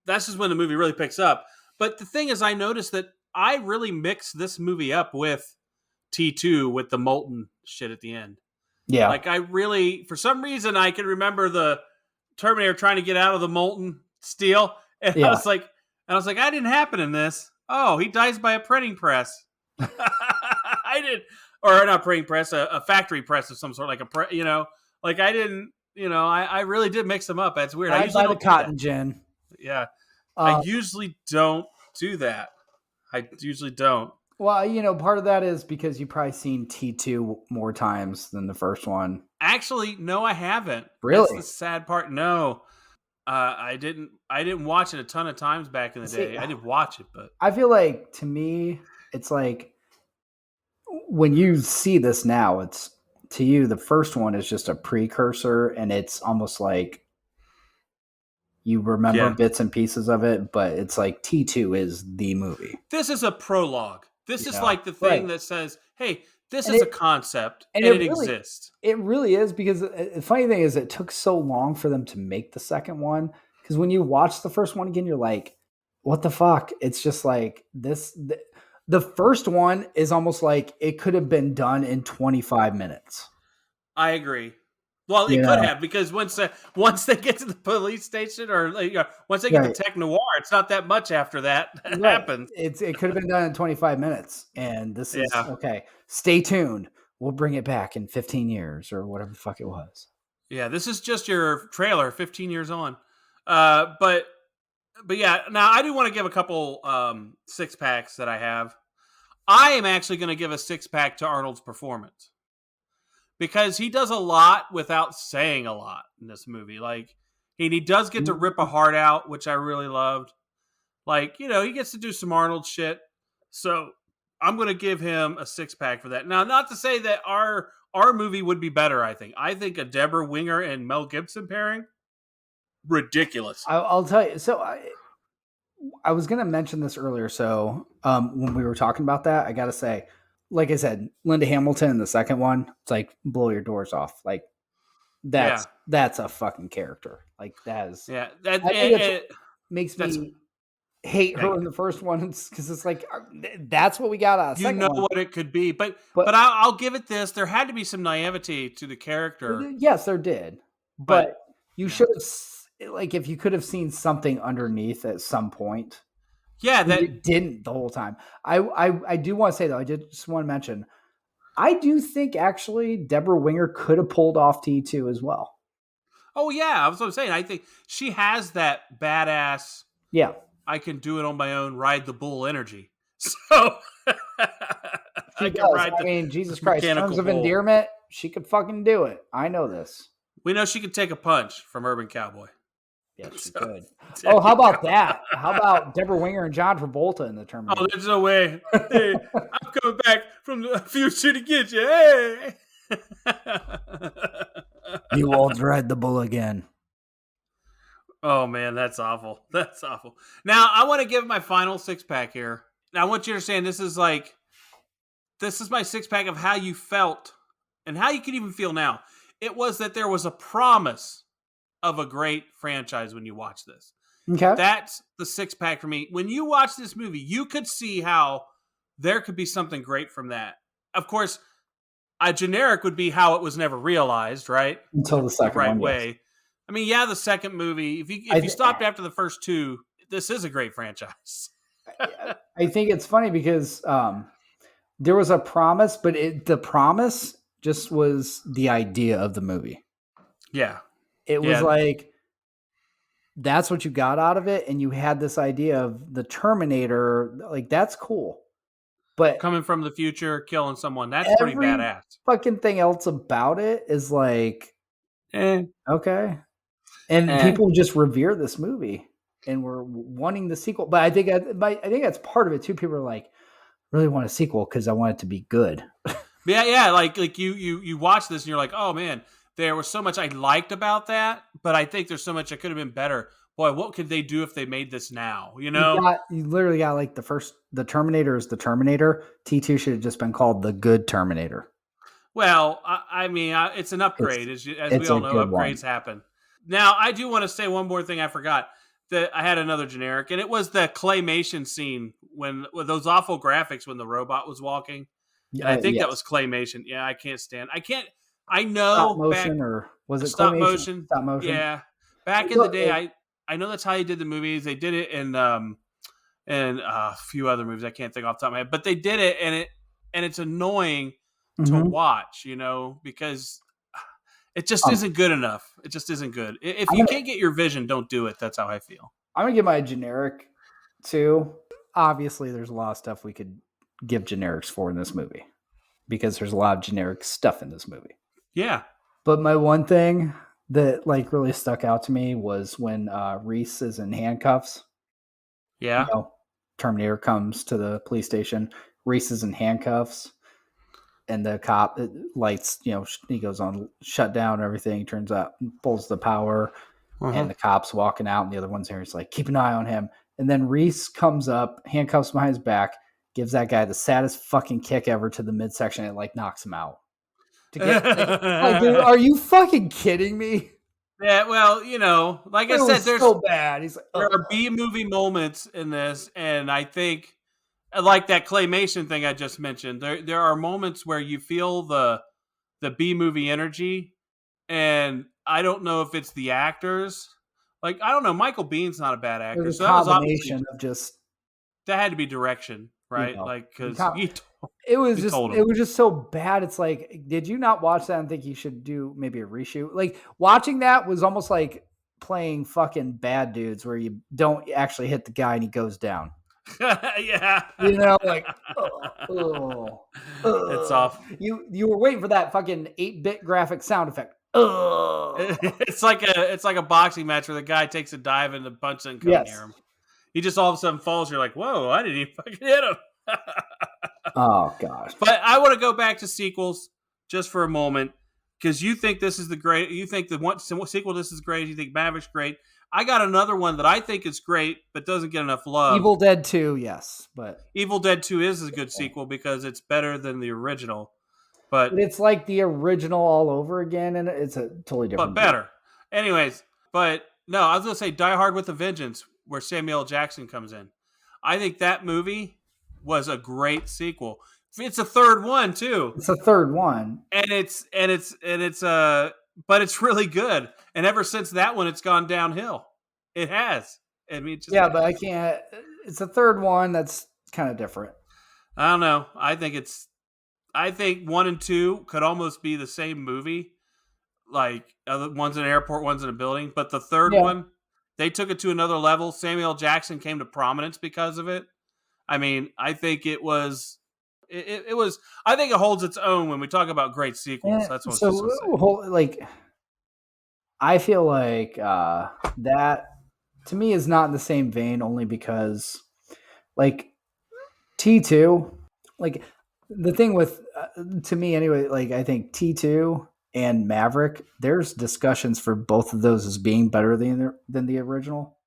That's just when the movie really picks up. But the thing is, I noticed that I really mixed this movie up with T2 with the molten shit at the end. Yeah, like I really, for some reason, I can remember the Terminator trying to get out of the molten steel, and I was like, that didn't happen in this. Oh, he dies by a printing press. I did, or not printing press, a factory press of some sort, like I didn't, I really did mix them up. That's weird. I usually buy the cotton gin. Yeah. I usually don't do that. I usually don't. Well, part of that is because you've probably seen T2 more times than the first one. Actually, no, I haven't. Really? That's the sad part. No, I didn't. I didn't watch it a ton of times back in the day. I did watch it, but I feel like, to me, it's like when you see this now, it's to you, the first one is just a precursor, and it's almost like you remember yeah, bits and pieces of it, but it's like T2 is the movie. this is a prologue. This is Yeah. like the thing Right. that says, "Hey, this And is it- a concept, and and it it really- exists." It really is, because the funny thing is it took so long for them to make the second one, because when you watch the first one again, you're like, what the fuck? It's just like this. The first one is almost like it could have been done in 25 minutes. I agree. Well, it could have, because once they get to the police station, or once they get to tech noir, it's not that much after that happens. It could have been done in 25 minutes, and this is Yeah. okay. Stay tuned. We'll bring it back in 15 years or whatever the fuck it was. Yeah, this is just your trailer, 15 years on. But yeah, now I do want to give a couple 6-packs that I have. I am actually going to give a 6-pack to Arnold's performance, because he does a lot without saying a lot in this movie. Like, he does get to rip a heart out, which I really loved. Like, he gets to do some Arnold shit. So I'm going to give him a 6-pack for that. Now, not to say that our movie would be better. I think a Deborah Winger and Mel Gibson pairing, ridiculous. I'll tell you. So I was going to mention this earlier. So when we were talking about that, I got to say, like I said, Linda Hamilton in the second one, it's like blow your doors off. Like that's a fucking character. Like that is. Yeah, makes me hate her in the first one, because it's like that's what we got out of the second one. What it could be, but I'll give it this. There had to be some naivety to the character. Yes, there did, but you should have, like, if you could have seen something underneath at some point. Yeah, that it didn't the whole time. I do want to say, though, I just want to mention, I do think actually Deborah Winger could have pulled off T2 as well. Oh yeah, that's what I'm saying. I think she has that badass. Yeah, I can do it on my own. Ride the bull energy. So Jesus Christ, in terms of endearment, she could fucking do it. I know this. We know she could take a punch from Urban Cowboy. Yes, she could. Oh, how about that? How about Deborah Winger and John Travolta in the Terminator? Oh, there's no way. Hey, I'm coming back from the future to get you. Hey. You won't ride the bull again. Oh, man, that's awful. That's awful. Now, I want to give my final 6-pack here. Now, I want you to understand, this is my 6-pack of how you felt and how you can even feel now. It was that there was a promise of a great franchise when you watch this. Okay. That's the 6-pack for me. When you watch this movie, you could see how there could be something great from that. Of course, a generic would be how it was never realized, right? Until the second one, way. Yes. I mean, yeah, the second movie, if you stopped after the first two, this is a great franchise. I think it's funny because there was a promise, but the promise just was the idea of the movie. Yeah. It was like, that's what you got out of it, and you had this idea of the Terminator. Like, that's cool. But coming from the future, killing someone, that's pretty badass. Fucking thing else about it is like, okay. And people just revere this movie and were wanting the sequel. But I think that's part of it too. People are like, really want a sequel because I want it to be good. Yeah. Like you watch this and you're like, oh man, there was so much I liked about that, but I think there's so much that could have been better. Boy, what could they do if they made this now? You literally got like the Terminator is the Terminator. T2 should have just been called the Good Terminator. Well, I mean, it's an upgrade. As we all know, upgrades happen. Now, I do want to say one more thing I forgot. That I had another generic, and it was the claymation scene with those awful graphics when the robot was walking. And I think that was claymation. Yeah, I can't stand. I know. Stop motion, or was it stop motion? Stop motion. Yeah, back in the day, I know that's how they did the movies. They did it in a few other movies. I can't think off the top of my head, but they did it, and it's annoying to watch, because it just isn't good enough. It just isn't good. If you can't get your vision, don't do it. That's how I feel. I'm gonna give my generic 2. Obviously, there's a lot of stuff we could give generics for in this movie because there's a lot of generic stuff in this movie. Yeah. But my one thing that like really stuck out to me was when Reese is in handcuffs. Yeah. You know, Terminator comes to the police station. Reese is in handcuffs, and the cop lights. He goes on shutdown and everything. Turns out, pulls the power, and the cop's walking out, and the other one's there. He's like, keep an eye on him. And then Reese comes up, handcuffs behind his back, gives that guy the saddest fucking kick ever to the midsection, and like knocks him out. To get like, dude, are you fucking kidding me? Yeah, well, like I said, there's so bad. He's like, there are B movie moments in this, and I think like that claymation thing I just mentioned. There are moments where you feel the B movie energy, and I don't know if it's the actors. Like I don't know, Michael Bihn's not a bad actor, there's a so that was obviously combination of just that had to be direction, right? Like because it was told him. just so bad. It's like, did you not watch that and think you should do maybe a reshoot? Like watching that was almost like playing fucking Bad Dudes, where you don't actually hit the guy and he goes down. Yeah, like it's off. You were waiting for that fucking 8-bit graphic sound effect. It's like a boxing match where the guy takes a dive and the punch doesn't come near him. He just all of a sudden falls. You're like, whoa! I didn't even fucking hit him. Oh gosh! But I want to go back to sequels just for a moment because you think this is the great. You think the one sequel this is great. You think Maverick's great. I got another one that I think is great but doesn't get enough love. Evil Dead 2, yes, but Evil Dead 2 is a good sequel because it's better than the original. But it's like the original all over again, and it's a totally different. But better. Anyways, but no, I was going to say Die Hard with a Vengeance, where Samuel L. Jackson comes in. I think that movie was a great sequel. It's a third one too. It's a third one, but it's really good. And ever since that one, it's gone downhill. It has. I mean, but I can't. It's a third one that's kind of different. I don't know. I think 1 and 2 could almost be the same movie. Like one's in an airport, one's in a building. But the third one, they took it to another level. Samuel L. Jackson came to prominence because of it. I mean, I think it was. It was. I think it holds its own when we talk about great sequels. That's what. Like, I feel like that to me is not in the same vein, only because, like, T2, like the thing with to me anyway. Like, I think T2 and Maverick, there's discussions for both of those as being better than the original.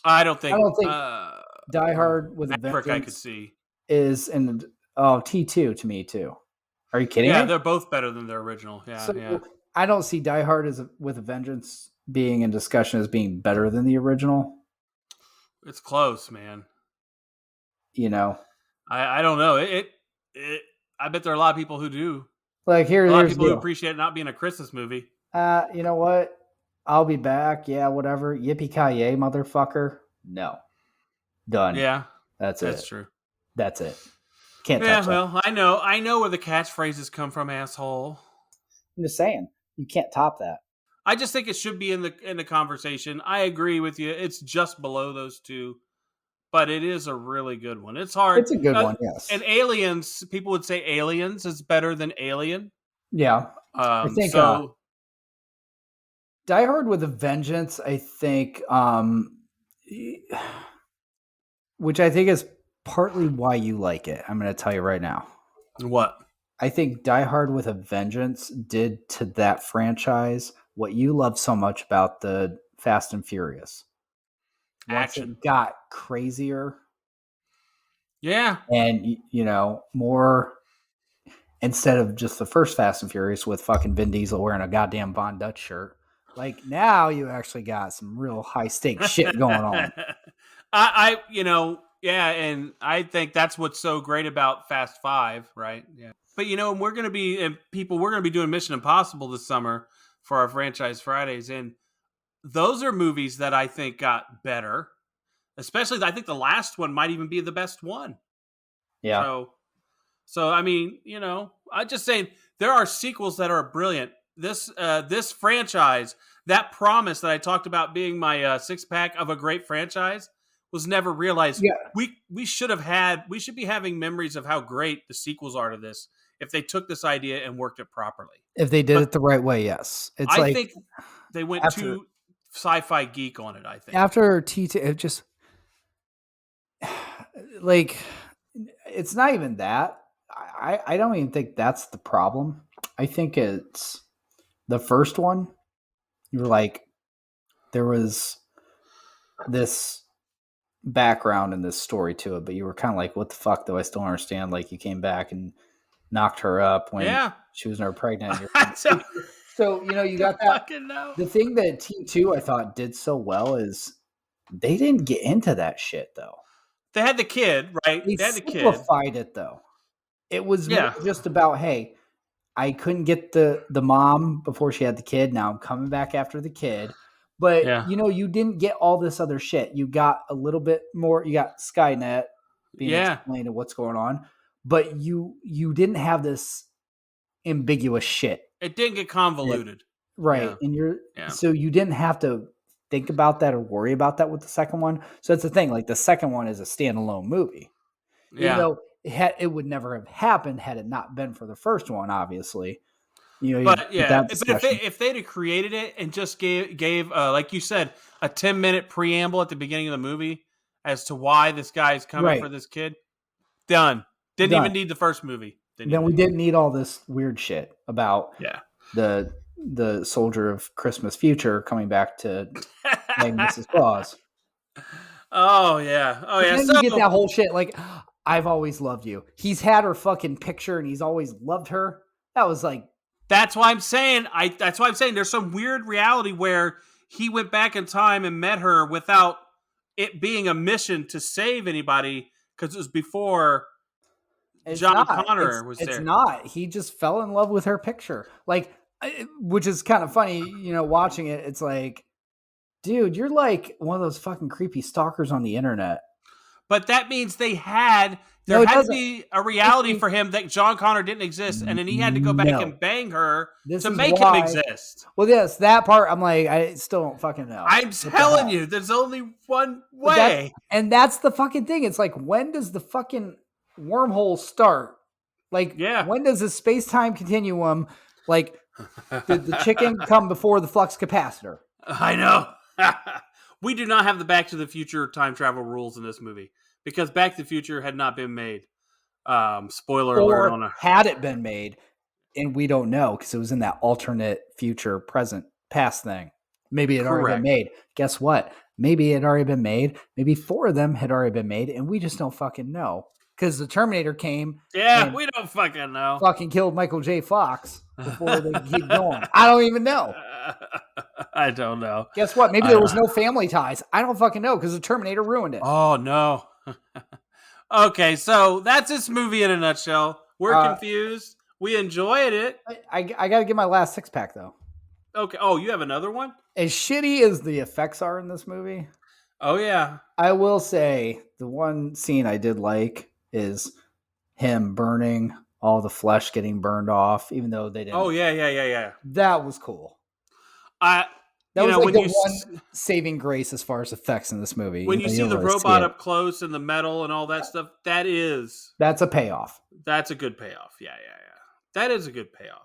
I don't think Die Hard with Maverick a Vengeance I could see is in T2 to me too. Are you kidding me? They're both better than their original. Yeah. I don't see Die Hard with a Vengeance being in discussion as being better than the original. It's close, man. I don't know. I bet there are a lot of people who do. Like a lot of people who appreciate it not being a Christmas movie. You know what? I'll be back. Yeah, whatever. Yippee-ki-yay, motherfucker. No. Done. Yeah. That's it. That's true. That's it. Can't touch that. Well, I know where the catchphrases come from, asshole. I'm just saying. You can't top that. I just think it should be in the conversation. I agree with you. It's just below those two. But it is a really good one. It's hard. It's a good one, yes. And Aliens, people would say Aliens is better than Alien. Yeah. I think Die Hard with a Vengeance, I think, which I think is partly why you like it. I'm going to tell you right now. What? I think Die Hard with a Vengeance did to that franchise what you love so much about the Fast and Furious. Action. It got crazier. Yeah. And, more instead of just the first Fast and Furious with fucking Vin Diesel wearing a goddamn Von Dutch shirt. Like, now you actually got some real high stakes shit going on. And I think that's what's so great about Fast 5, right? Yeah. But, we're going to be doing Mission Impossible this summer for our Franchise Fridays. And those are movies that I think got better. Especially, I think the last one might even be the best one. Yeah. So I mean, I'm just saying there are sequels that are brilliant. This franchise that promise that I talked about being my six pack of a great franchise was never realized. Yeah. We should be having memories of how great the sequels are to this if they took this idea and worked it properly. If they did But it the right way, yes. It's I like think they went after- too sci-fi geek on it, I think. after T2, it just like it's not even that. I don't even think that's the problem. I think it's the first one. You were like, there was this background and this story to it, but you were kind of like, what the fuck, though? I still don't understand. Like, you came back and knocked her up when Yeah. she was never pregnant. So- So, you got that. Fucking no. The thing that T2 I thought did so well is they didn't get into that shit, though. They had the kid, right? They They had the kid. simplified it, though. It was more Yeah. just about, hey, I couldn't get the mom before she had the kid. Now I'm coming back after the kid. But, Yeah. you didn't get all this other shit. You got a little bit more. You got Skynet being Yeah. explained of what's going on. But you didn't have this ambiguous shit. It didn't get convoluted. Right. Yeah. And so you didn't have to think about that or worry about that with the second one. So that's the thing. Like, the second one is a standalone movie. Yeah. Even though it would never have happened had it not been for the first one, obviously. But if they'd have created it and just gave like you said, a 10-minute preamble at the beginning of the movie as to why this guy's coming for this kid, done. Didn't even need the first movie. Then we didn't need all this weird shit about the soldier of Christmas future coming back to play Mrs. Claus. Oh yeah. Then you get that whole shit like, I've always loved you. He's had her fucking picture and he's always loved her. That was like, that's why I'm saying there's some weird reality where he went back in time and met her without it being a mission to save anybody because it was before John Connor was there. It's not. He just fell in love with her picture. Like, which is kind of funny, watching it. It's like, dude, you're like one of those fucking creepy stalkers on the internet. But that means there had to be a reality for him that John Connor didn't exist, and then he had to go back and bang her to make him exist. Well, yes, that part, I'm like, I still don't fucking know. I'm telling you, there's only one way. And that's the fucking thing. It's like, when does the fucking wormhole start? Like, when does the space-time continuum, like, did the chicken come before the flux capacitor? I know. We do not have the Back to the Future time travel rules in this movie because Back to the Future had not been made. Spoiler alert on had it been made, and we don't know because it was in that alternate future, present, past thing. Maybe it had already been made. Guess what? Maybe it had already been made. Maybe 4 of them had already been made, and we just don't fucking know. Because the Terminator came. Yeah, we don't fucking know. Fucking killed Michael J. Fox before they keep going. I don't even know. I don't know. Guess what? Maybe there was no family ties. I don't fucking know because the Terminator ruined it. Oh, no. Okay, so that's this movie in a nutshell. We're confused. We enjoyed it. I got to get my last 6-pack, though. Okay. Oh, you have another one? As shitty as the effects are in this movie. Oh, yeah. I will say the one scene I did like is him burning, all the flesh getting burned off, even though they didn't. Oh, yeah. That was cool. That was like the one saving grace as far as effects in this movie. When you see the robot up close and the metal and all that stuff, that's a payoff. That's a good payoff. Yeah. That is a good payoff.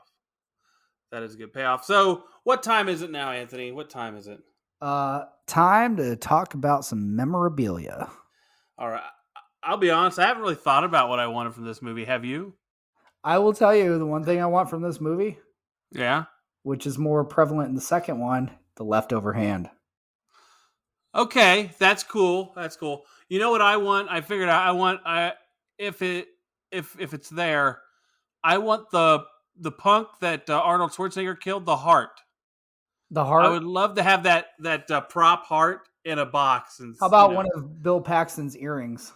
So what time is it now, Anthony? What time is it? Time to talk about some memorabilia. All right. I'll be honest, I haven't really thought about what I wanted from this movie. Have you? I will tell you the one thing I want from this movie. Yeah. Which is more prevalent in the second one, the leftover hand. Okay, that's cool. You know what I want? I figured out if it's there, I want the punk that Arnold Schwarzenegger killed, the heart. The heart? I would love to have that prop heart in a box. And how about one of Bill Paxton's earrings?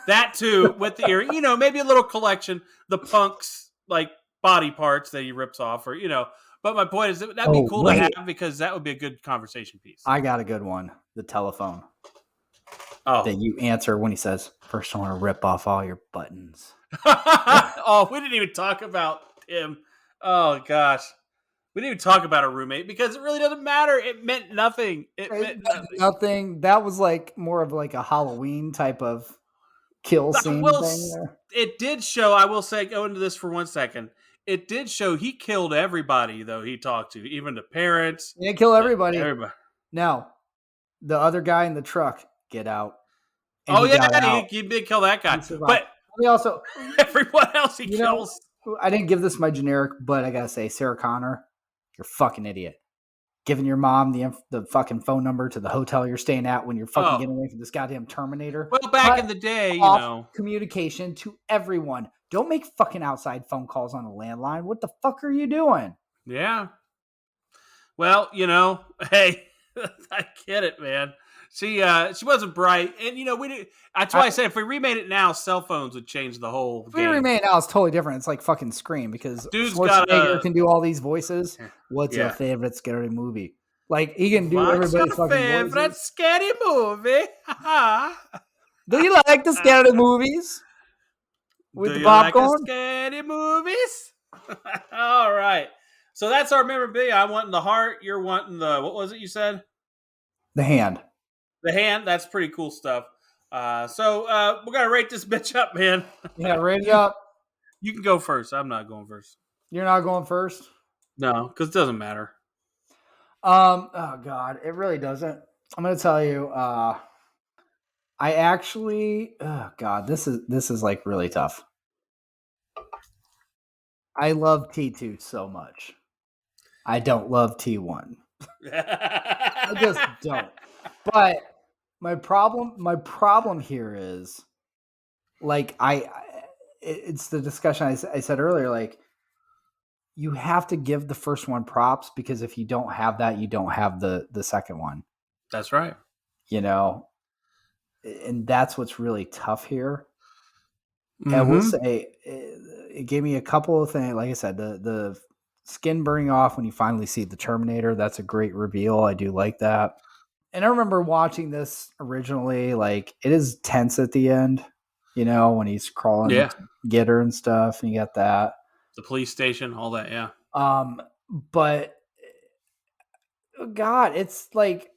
That too, with the earring. Maybe a little collection. The punk's like body parts that he rips off, or But my point is that'd be cool to have because that would be a good conversation piece. I got a good one. The telephone. Oh, that you answer when he says, "First, I want to rip off all your buttons." Oh, we didn't even talk about him. Oh gosh. We didn't even talk about a roommate because it really doesn't matter. It meant nothing. It meant nothing. Nothing. That was like more of like a Halloween type of kill scene thing there. It did show, I will say, go into this for 1 second. It did show he killed everybody, though, he talked to, even the parents. He didn't kill everybody. Everybody. No. The other guy in the truck, get out. And Oh, he got yeah, out. he did kill that guy. He survived. But we also, everyone else he you know, kills. I didn't give this my generic, but I gotta say, Sarah Connor, you're a fucking idiot. Giving your mom the fucking phone number to the hotel you're staying at when you're fucking getting away from this goddamn Terminator. Well, back in the day, you know. Communication to everyone. Don't make fucking outside phone calls on a landline. What the fuck are you doing? Yeah. Well, you know, hey, I get it, man. She wasn't bright, and you know we did. That's why I said if we remade it now, cell phones would change the whole game. If we remade it now, it's totally different. It's like fucking Scream because Dude's Schwarzenegger can do all these voices. What's Yeah. your favorite scary movie? Like he can do What's everybody's your fucking favorite voices. scary movie? Do you like the scary movies with Do the you like popcorn? the scary movies? All right. So that's our memorabilia. I'm wanting the heart. You're wanting the, what was it you said? The hand. The hand. That's pretty cool stuff. So we're going to rate this bitch up, man. Yeah, rate it up. You can go first. I'm not going first. You're not going first? No, because it doesn't matter. Oh God, it really doesn't. I'm gonna tell you, I actually, oh God, this is like really tough. I love T2 so much. I don't love T1. I just don't. But my problem here is like it's the discussion I said earlier, like you have to give the first one props because if you don't have that, you don't have the second one. That's right. You know, and that's what's really tough here. Mm-hmm. I will say it gave me a couple of things. Like I said, the skin burning off when you finally see the Terminator, that's a great reveal. I do like that. And I remember watching this originally, like it is tense at the end, you know, when he's crawling to get her and stuff, and you got that. The police station, all that, yeah. But God, it's like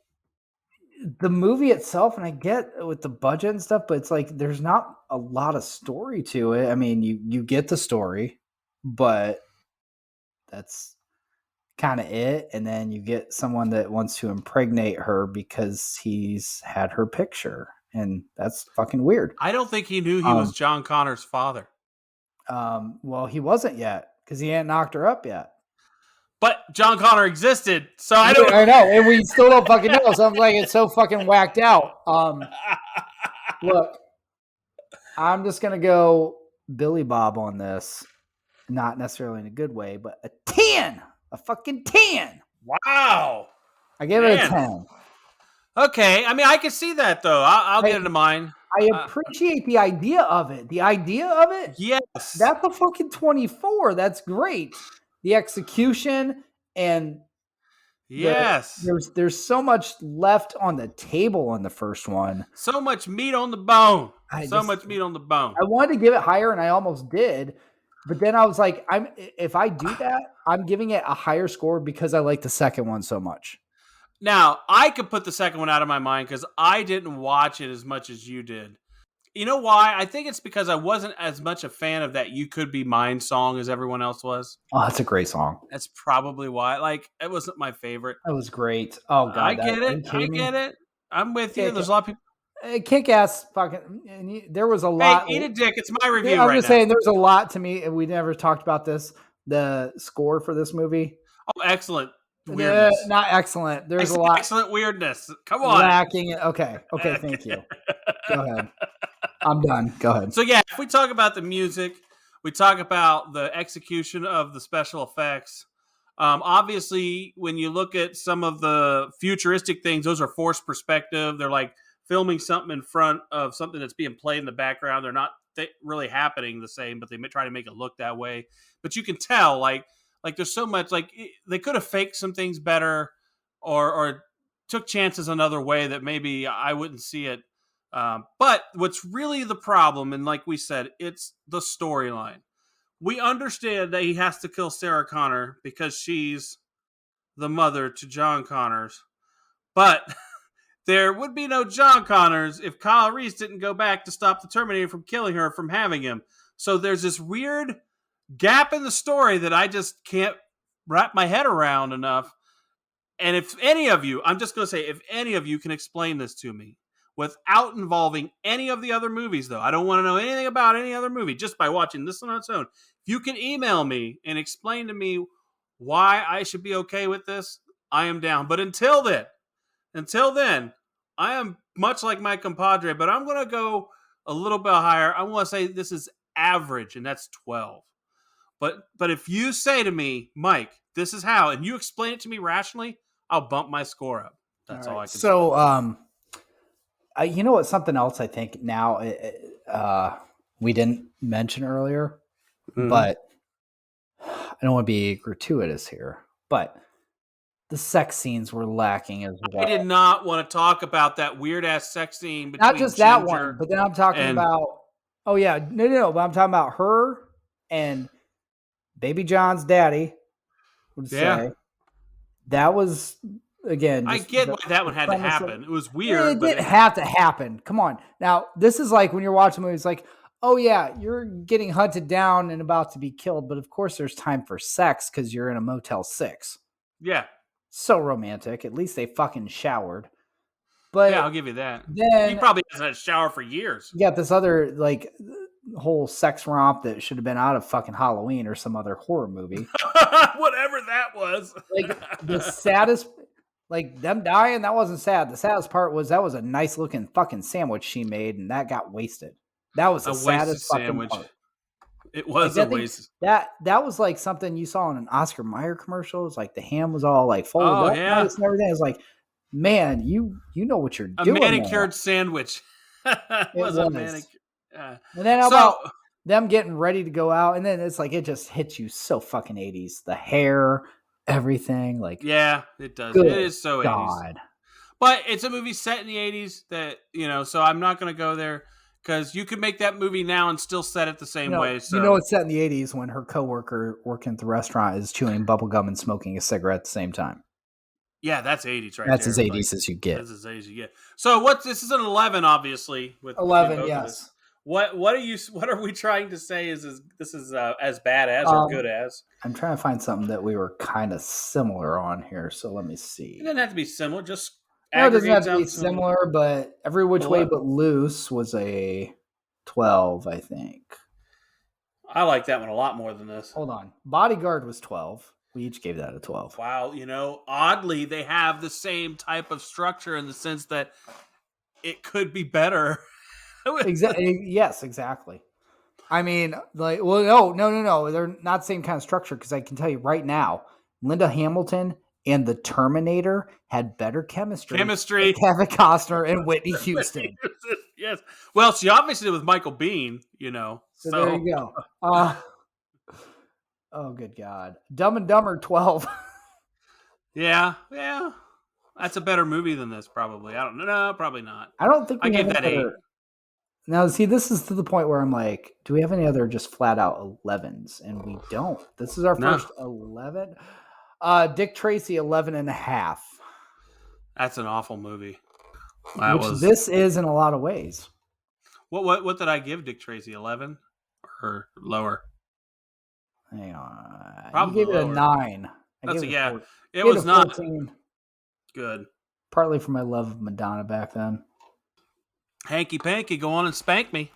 the movie itself, and I get with the budget and stuff, but it's like there's not a lot of story to it. I mean, you get the story, but that's kind of it. And then you get someone that wants to impregnate her because he's had her picture, and that's fucking weird. I don't think he knew he was John Connor's father. Well, he wasn't yet because he hadn't knocked her up yet. But John Connor existed, so I know, and we still don't fucking know. So I'm like, it's so fucking whacked out. Look, I'm just gonna go Billy Bob on this, not necessarily in a good way, but a 10, a fucking 10. Wow, I give it a 10. Okay, I mean, I can see that though. I'll get into mine. I appreciate the idea of it. The idea of it, yes, that's a fucking 24. That's great. The execution and yes, there's so much left on the table on the first one. So much meat on the bone. Much meat on the bone. I wanted to give it higher, and I almost did, but then I was like, if I do that, I'm giving it a higher score because I like the second one so much. Now I could put the second one out of my mind because I didn't watch it as much as you did. You know why? I think it's because I wasn't as much a fan of that "You Could Be Mine" song as everyone else was. Oh, that's a great song. That's probably why. Like, it wasn't my favorite. It was great. Oh God, I get it. I'm with you. There's a lot of people. Kick-ass fucking. There was a lot. Hey, eat a dick. It's my review. I'm just saying, there's a lot to me, and we never talked about this. The score for this movie. Oh, excellent. Weirdness. Not excellent. There's a lot. Excellent weirdness. Come on. Lacking it. Okay. Thank you. Go ahead. I'm done. Go ahead. So yeah, if we talk about the music, we talk about the execution of the special effects. Obviously, when you look at some of the futuristic things, those are forced perspective. They're like filming something in front of something that's being played in the background. They're not really happening the same, but they try to make it look that way. But you can tell, like there's so much, like they could have faked some things better or took chances another way that maybe I wouldn't see it. But what's really the problem, and like we said, it's the storyline. We understand that he has to kill Sarah Connor because she's the mother to John Connors. But there would be no John Connors if Kyle Reese didn't go back to stop the Terminator from killing her from having him. So there's this weird gap in the story that I just can't wrap my head around enough. And if any of you, I'm just going to say, if any of you can explain this to me without involving any of the other movies, though, I don't want to know anything about any other movie, just by watching this on its own. If you can email me and explain to me why I should be okay with this, I am down. But until then, I am much like my compadre, but I'm going to go a little bit higher. I want to say this is average, and that's 12. But if you say to me, Mike, this is how, and you explain it to me rationally, I'll bump my score up. That's all I can say. So, you know what? Something else I think now we didn't mention earlier, but I don't want to be gratuitous here, but the sex scenes were lacking as well. I did not want to talk about that weird ass sex scene between not just that one, but then I'm talking about. Oh yeah, no, but I'm talking about her and Baby John's daddy. Would say that was again. I get why that one had to happen. It was weird. It didn't have to happen. Come on, now this is like when you're watching movies, like, oh yeah, you're getting hunted down and about to be killed, but of course there's time for sex because you're in a Motel 6. Yeah. So romantic. At least they fucking showered. But yeah, I'll give you that. Then he probably hasn't had a shower for years. You got this other like whole sex romp that should have been out of fucking Halloween or some other horror movie. Whatever that was. Like the saddest, like them dying, that wasn't sad. The saddest part was that was a nice looking fucking sandwich she made, and that got wasted. That was the saddest fucking sandwich. Part. It was like, a waste. That was like something you saw in an Oscar Mayer commercial. It was like the ham was all like folded up and everything. It was like, man, you know what you're doing. A manicured sandwich. It was a manicure. And then how about them getting ready to go out, and then it's like it just hits you so fucking 80s. The hair, everything, like yeah, it does. It is so God. 80s. But it's a movie set in the 80s that, so I'm not going to go there because you could make that movie now and still set it the same way. So it's set in the 80s when her coworker working at the restaurant is chewing bubble gum and smoking a cigarette at the same time. Yeah, that's 80s right that's there. That's as 80s as you get. That's as 80s as you get. So this is an 11, obviously. With 11, yes. What are we trying to say is this is as bad as or good as? I'm trying to find something that we were kind of similar on here, so let me see. It doesn't have to be similar, just it doesn't have to be similar, but Every Which Way But Loose was a 12, I think. I like that one a lot more than this. Hold on. Bodyguard was 12. We each gave that a 12. Wow, oddly, they have the same type of structure in the sense that it could be better. Exactly. Yes, exactly. I mean, like, well, no. They're not the same kind of structure because I can tell you right now, Linda Hamilton and the Terminator had better chemistry. Kevin Costner and Whitney Houston. Yes. Well, she obviously did with Michael Biehn, So there you go. Oh, good God. Dumb and Dumber 12. Yeah. That's a better movie than this, probably. I don't know. No, probably not. I don't think I gave that 8. Now, see, this is to the point where I'm like, do we have any other just flat out 11s? And we don't. This is our first 11. Dick Tracy, 11 and a half. That's an awful movie. This is in a lot of ways. What did I give Dick Tracy? 11 or lower? Hang on. Probably you gave lower. It a 9. It was not good. Partly for my love of Madonna back then. Hanky Panky, go on and spank me.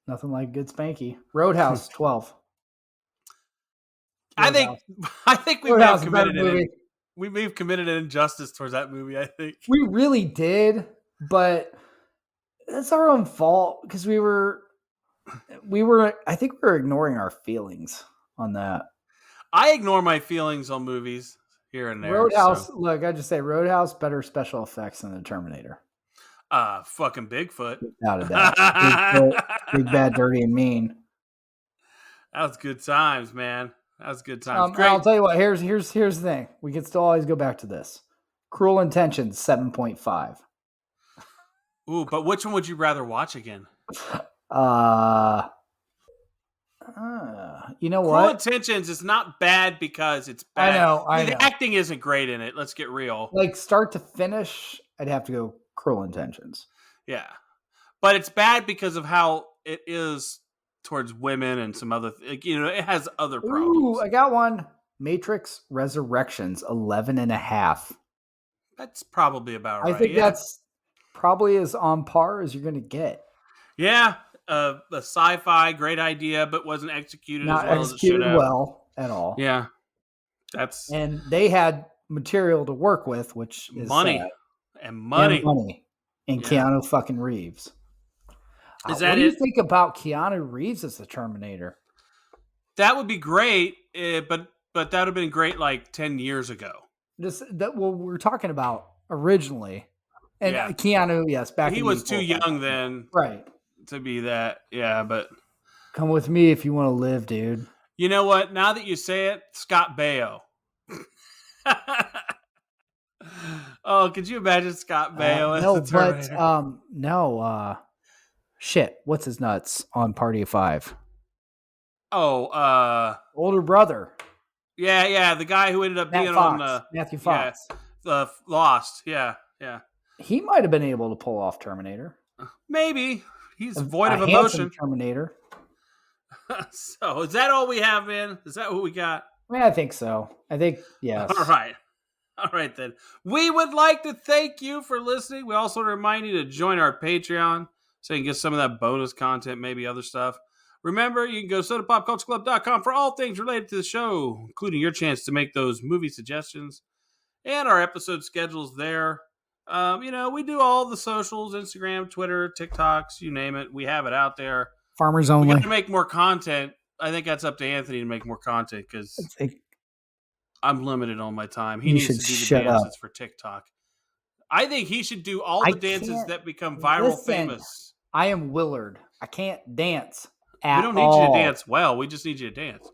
Nothing like good spanky. Roadhouse, 12. I think we may have committed we've committed an injustice towards that movie, I think. We really did, but that's our own fault because we were I think we were ignoring our feelings on that. I ignore my feelings on movies here and there. Roadhouse, look, I just say Roadhouse, better special effects than the Terminator. Fucking Bigfoot. Out of that. Big, bad, dirty, and mean. That was good times, man. That was good times. Great. I'll tell you what. Here's the thing. We can still always go back to this. Cruel Intentions, 7.5. Ooh, but which one would you rather watch again? you know Cruel what? Intentions is not bad because it's bad. I The know. acting isn't great in it. Let's get real. Like start to finish, I'd have to go Cruel Intentions. Yeah. But it's bad because of how it is towards women and some other, it has other problems. Ooh, I got one. Matrix Resurrections, 11 and a half. That's probably about I right. think Yeah. that's probably as on par as you're going to get. Yeah. A sci-fi, great idea, but wasn't executed Not as well as it should executed have. well at all. Yeah. That's And they had material to work with, which is money. sad. And money. And money. And Yeah. Keanu fucking Reeves. Is that what do you it? think about Keanu Reeves as the Terminator? That would be great, but that would have been great like 10 years ago. What we're talking about originally. And Yeah. Keanu, yes, back He in was the too 84. young then Right. to be that. Yeah, but Come with me if you want to live, dude. you know what? Now that you say it, Scott Baio. Oh, could you imagine Scott Baio as the Terminator? Shit, what's his nuts on Party of Five? Older brother. Yeah, the guy who ended up being on Matthew Fox. Lost. Yeah. He might have been able to pull off Terminator. Maybe. He's void of handsome emotion. Terminator. So, is that all we have, man? Is that what we got? Yeah, I think so. I think, yes. All right, then. We would like to thank you for listening. We also remind you to join our Patreon so you can get some of that bonus content, maybe other stuff. Remember, you can go to sodapopcultureclub.com for all things related to the show, including your chance to make those movie suggestions and our episode schedules there. We do all the socials, Instagram, Twitter, TikToks, you name it. We have it out there. Farmers We only. got to make more content. I think that's up to Anthony to make more content because I'm limited on my time. He needs to do the dances for TikTok. I think he should do all the dances that become viral famous. I am Willard. I can't dance at all. We don't need you to dance well. We just need you to dance.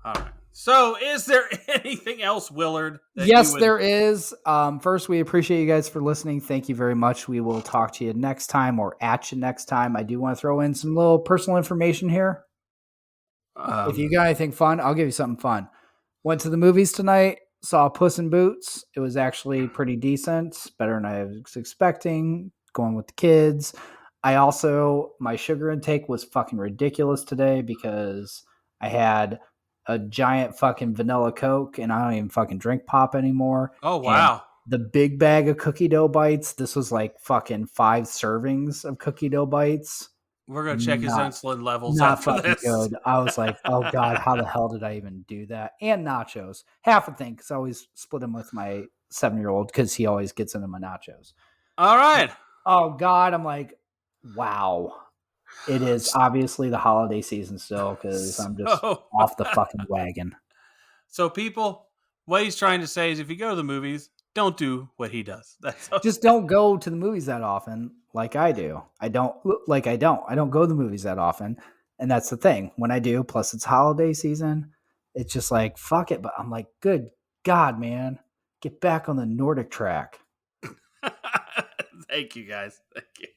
All right. So, is there anything else, Willard? Yes, there is. First, we appreciate you guys for listening. Thank you very much. We will talk to you next time or at you next time. I do want to throw in some little personal information here. If you got anything fun, I'll give you something fun. Went to the movies tonight, saw Puss in Boots. It was actually pretty decent, better than I was expecting, going with the kids. My sugar intake was fucking ridiculous today because I had a giant fucking vanilla Coke and I don't even fucking drink pop anymore. Oh, wow. And the big bag of cookie dough bites, this was like fucking 5 servings of cookie dough bites. We're going to check his insulin levels Not after fucking this. good. I was like, oh God, how the hell did I even do that? And nachos. Half a thing, because I always split them with my 7-year-old because he always gets into my nachos. All right. Oh God, I'm like, wow. It is obviously the holiday season still because I'm just off the fucking wagon. So people, what he's trying to say is if you go to the movies, don't do what he does. Just don't go to the movies that often like I do. I don't go to the movies that often. And that's the thing. When I do, plus it's holiday season, it's just like, fuck it. But I'm like, good God, man, get back on the Nordic track. Thank you, guys. Thank you.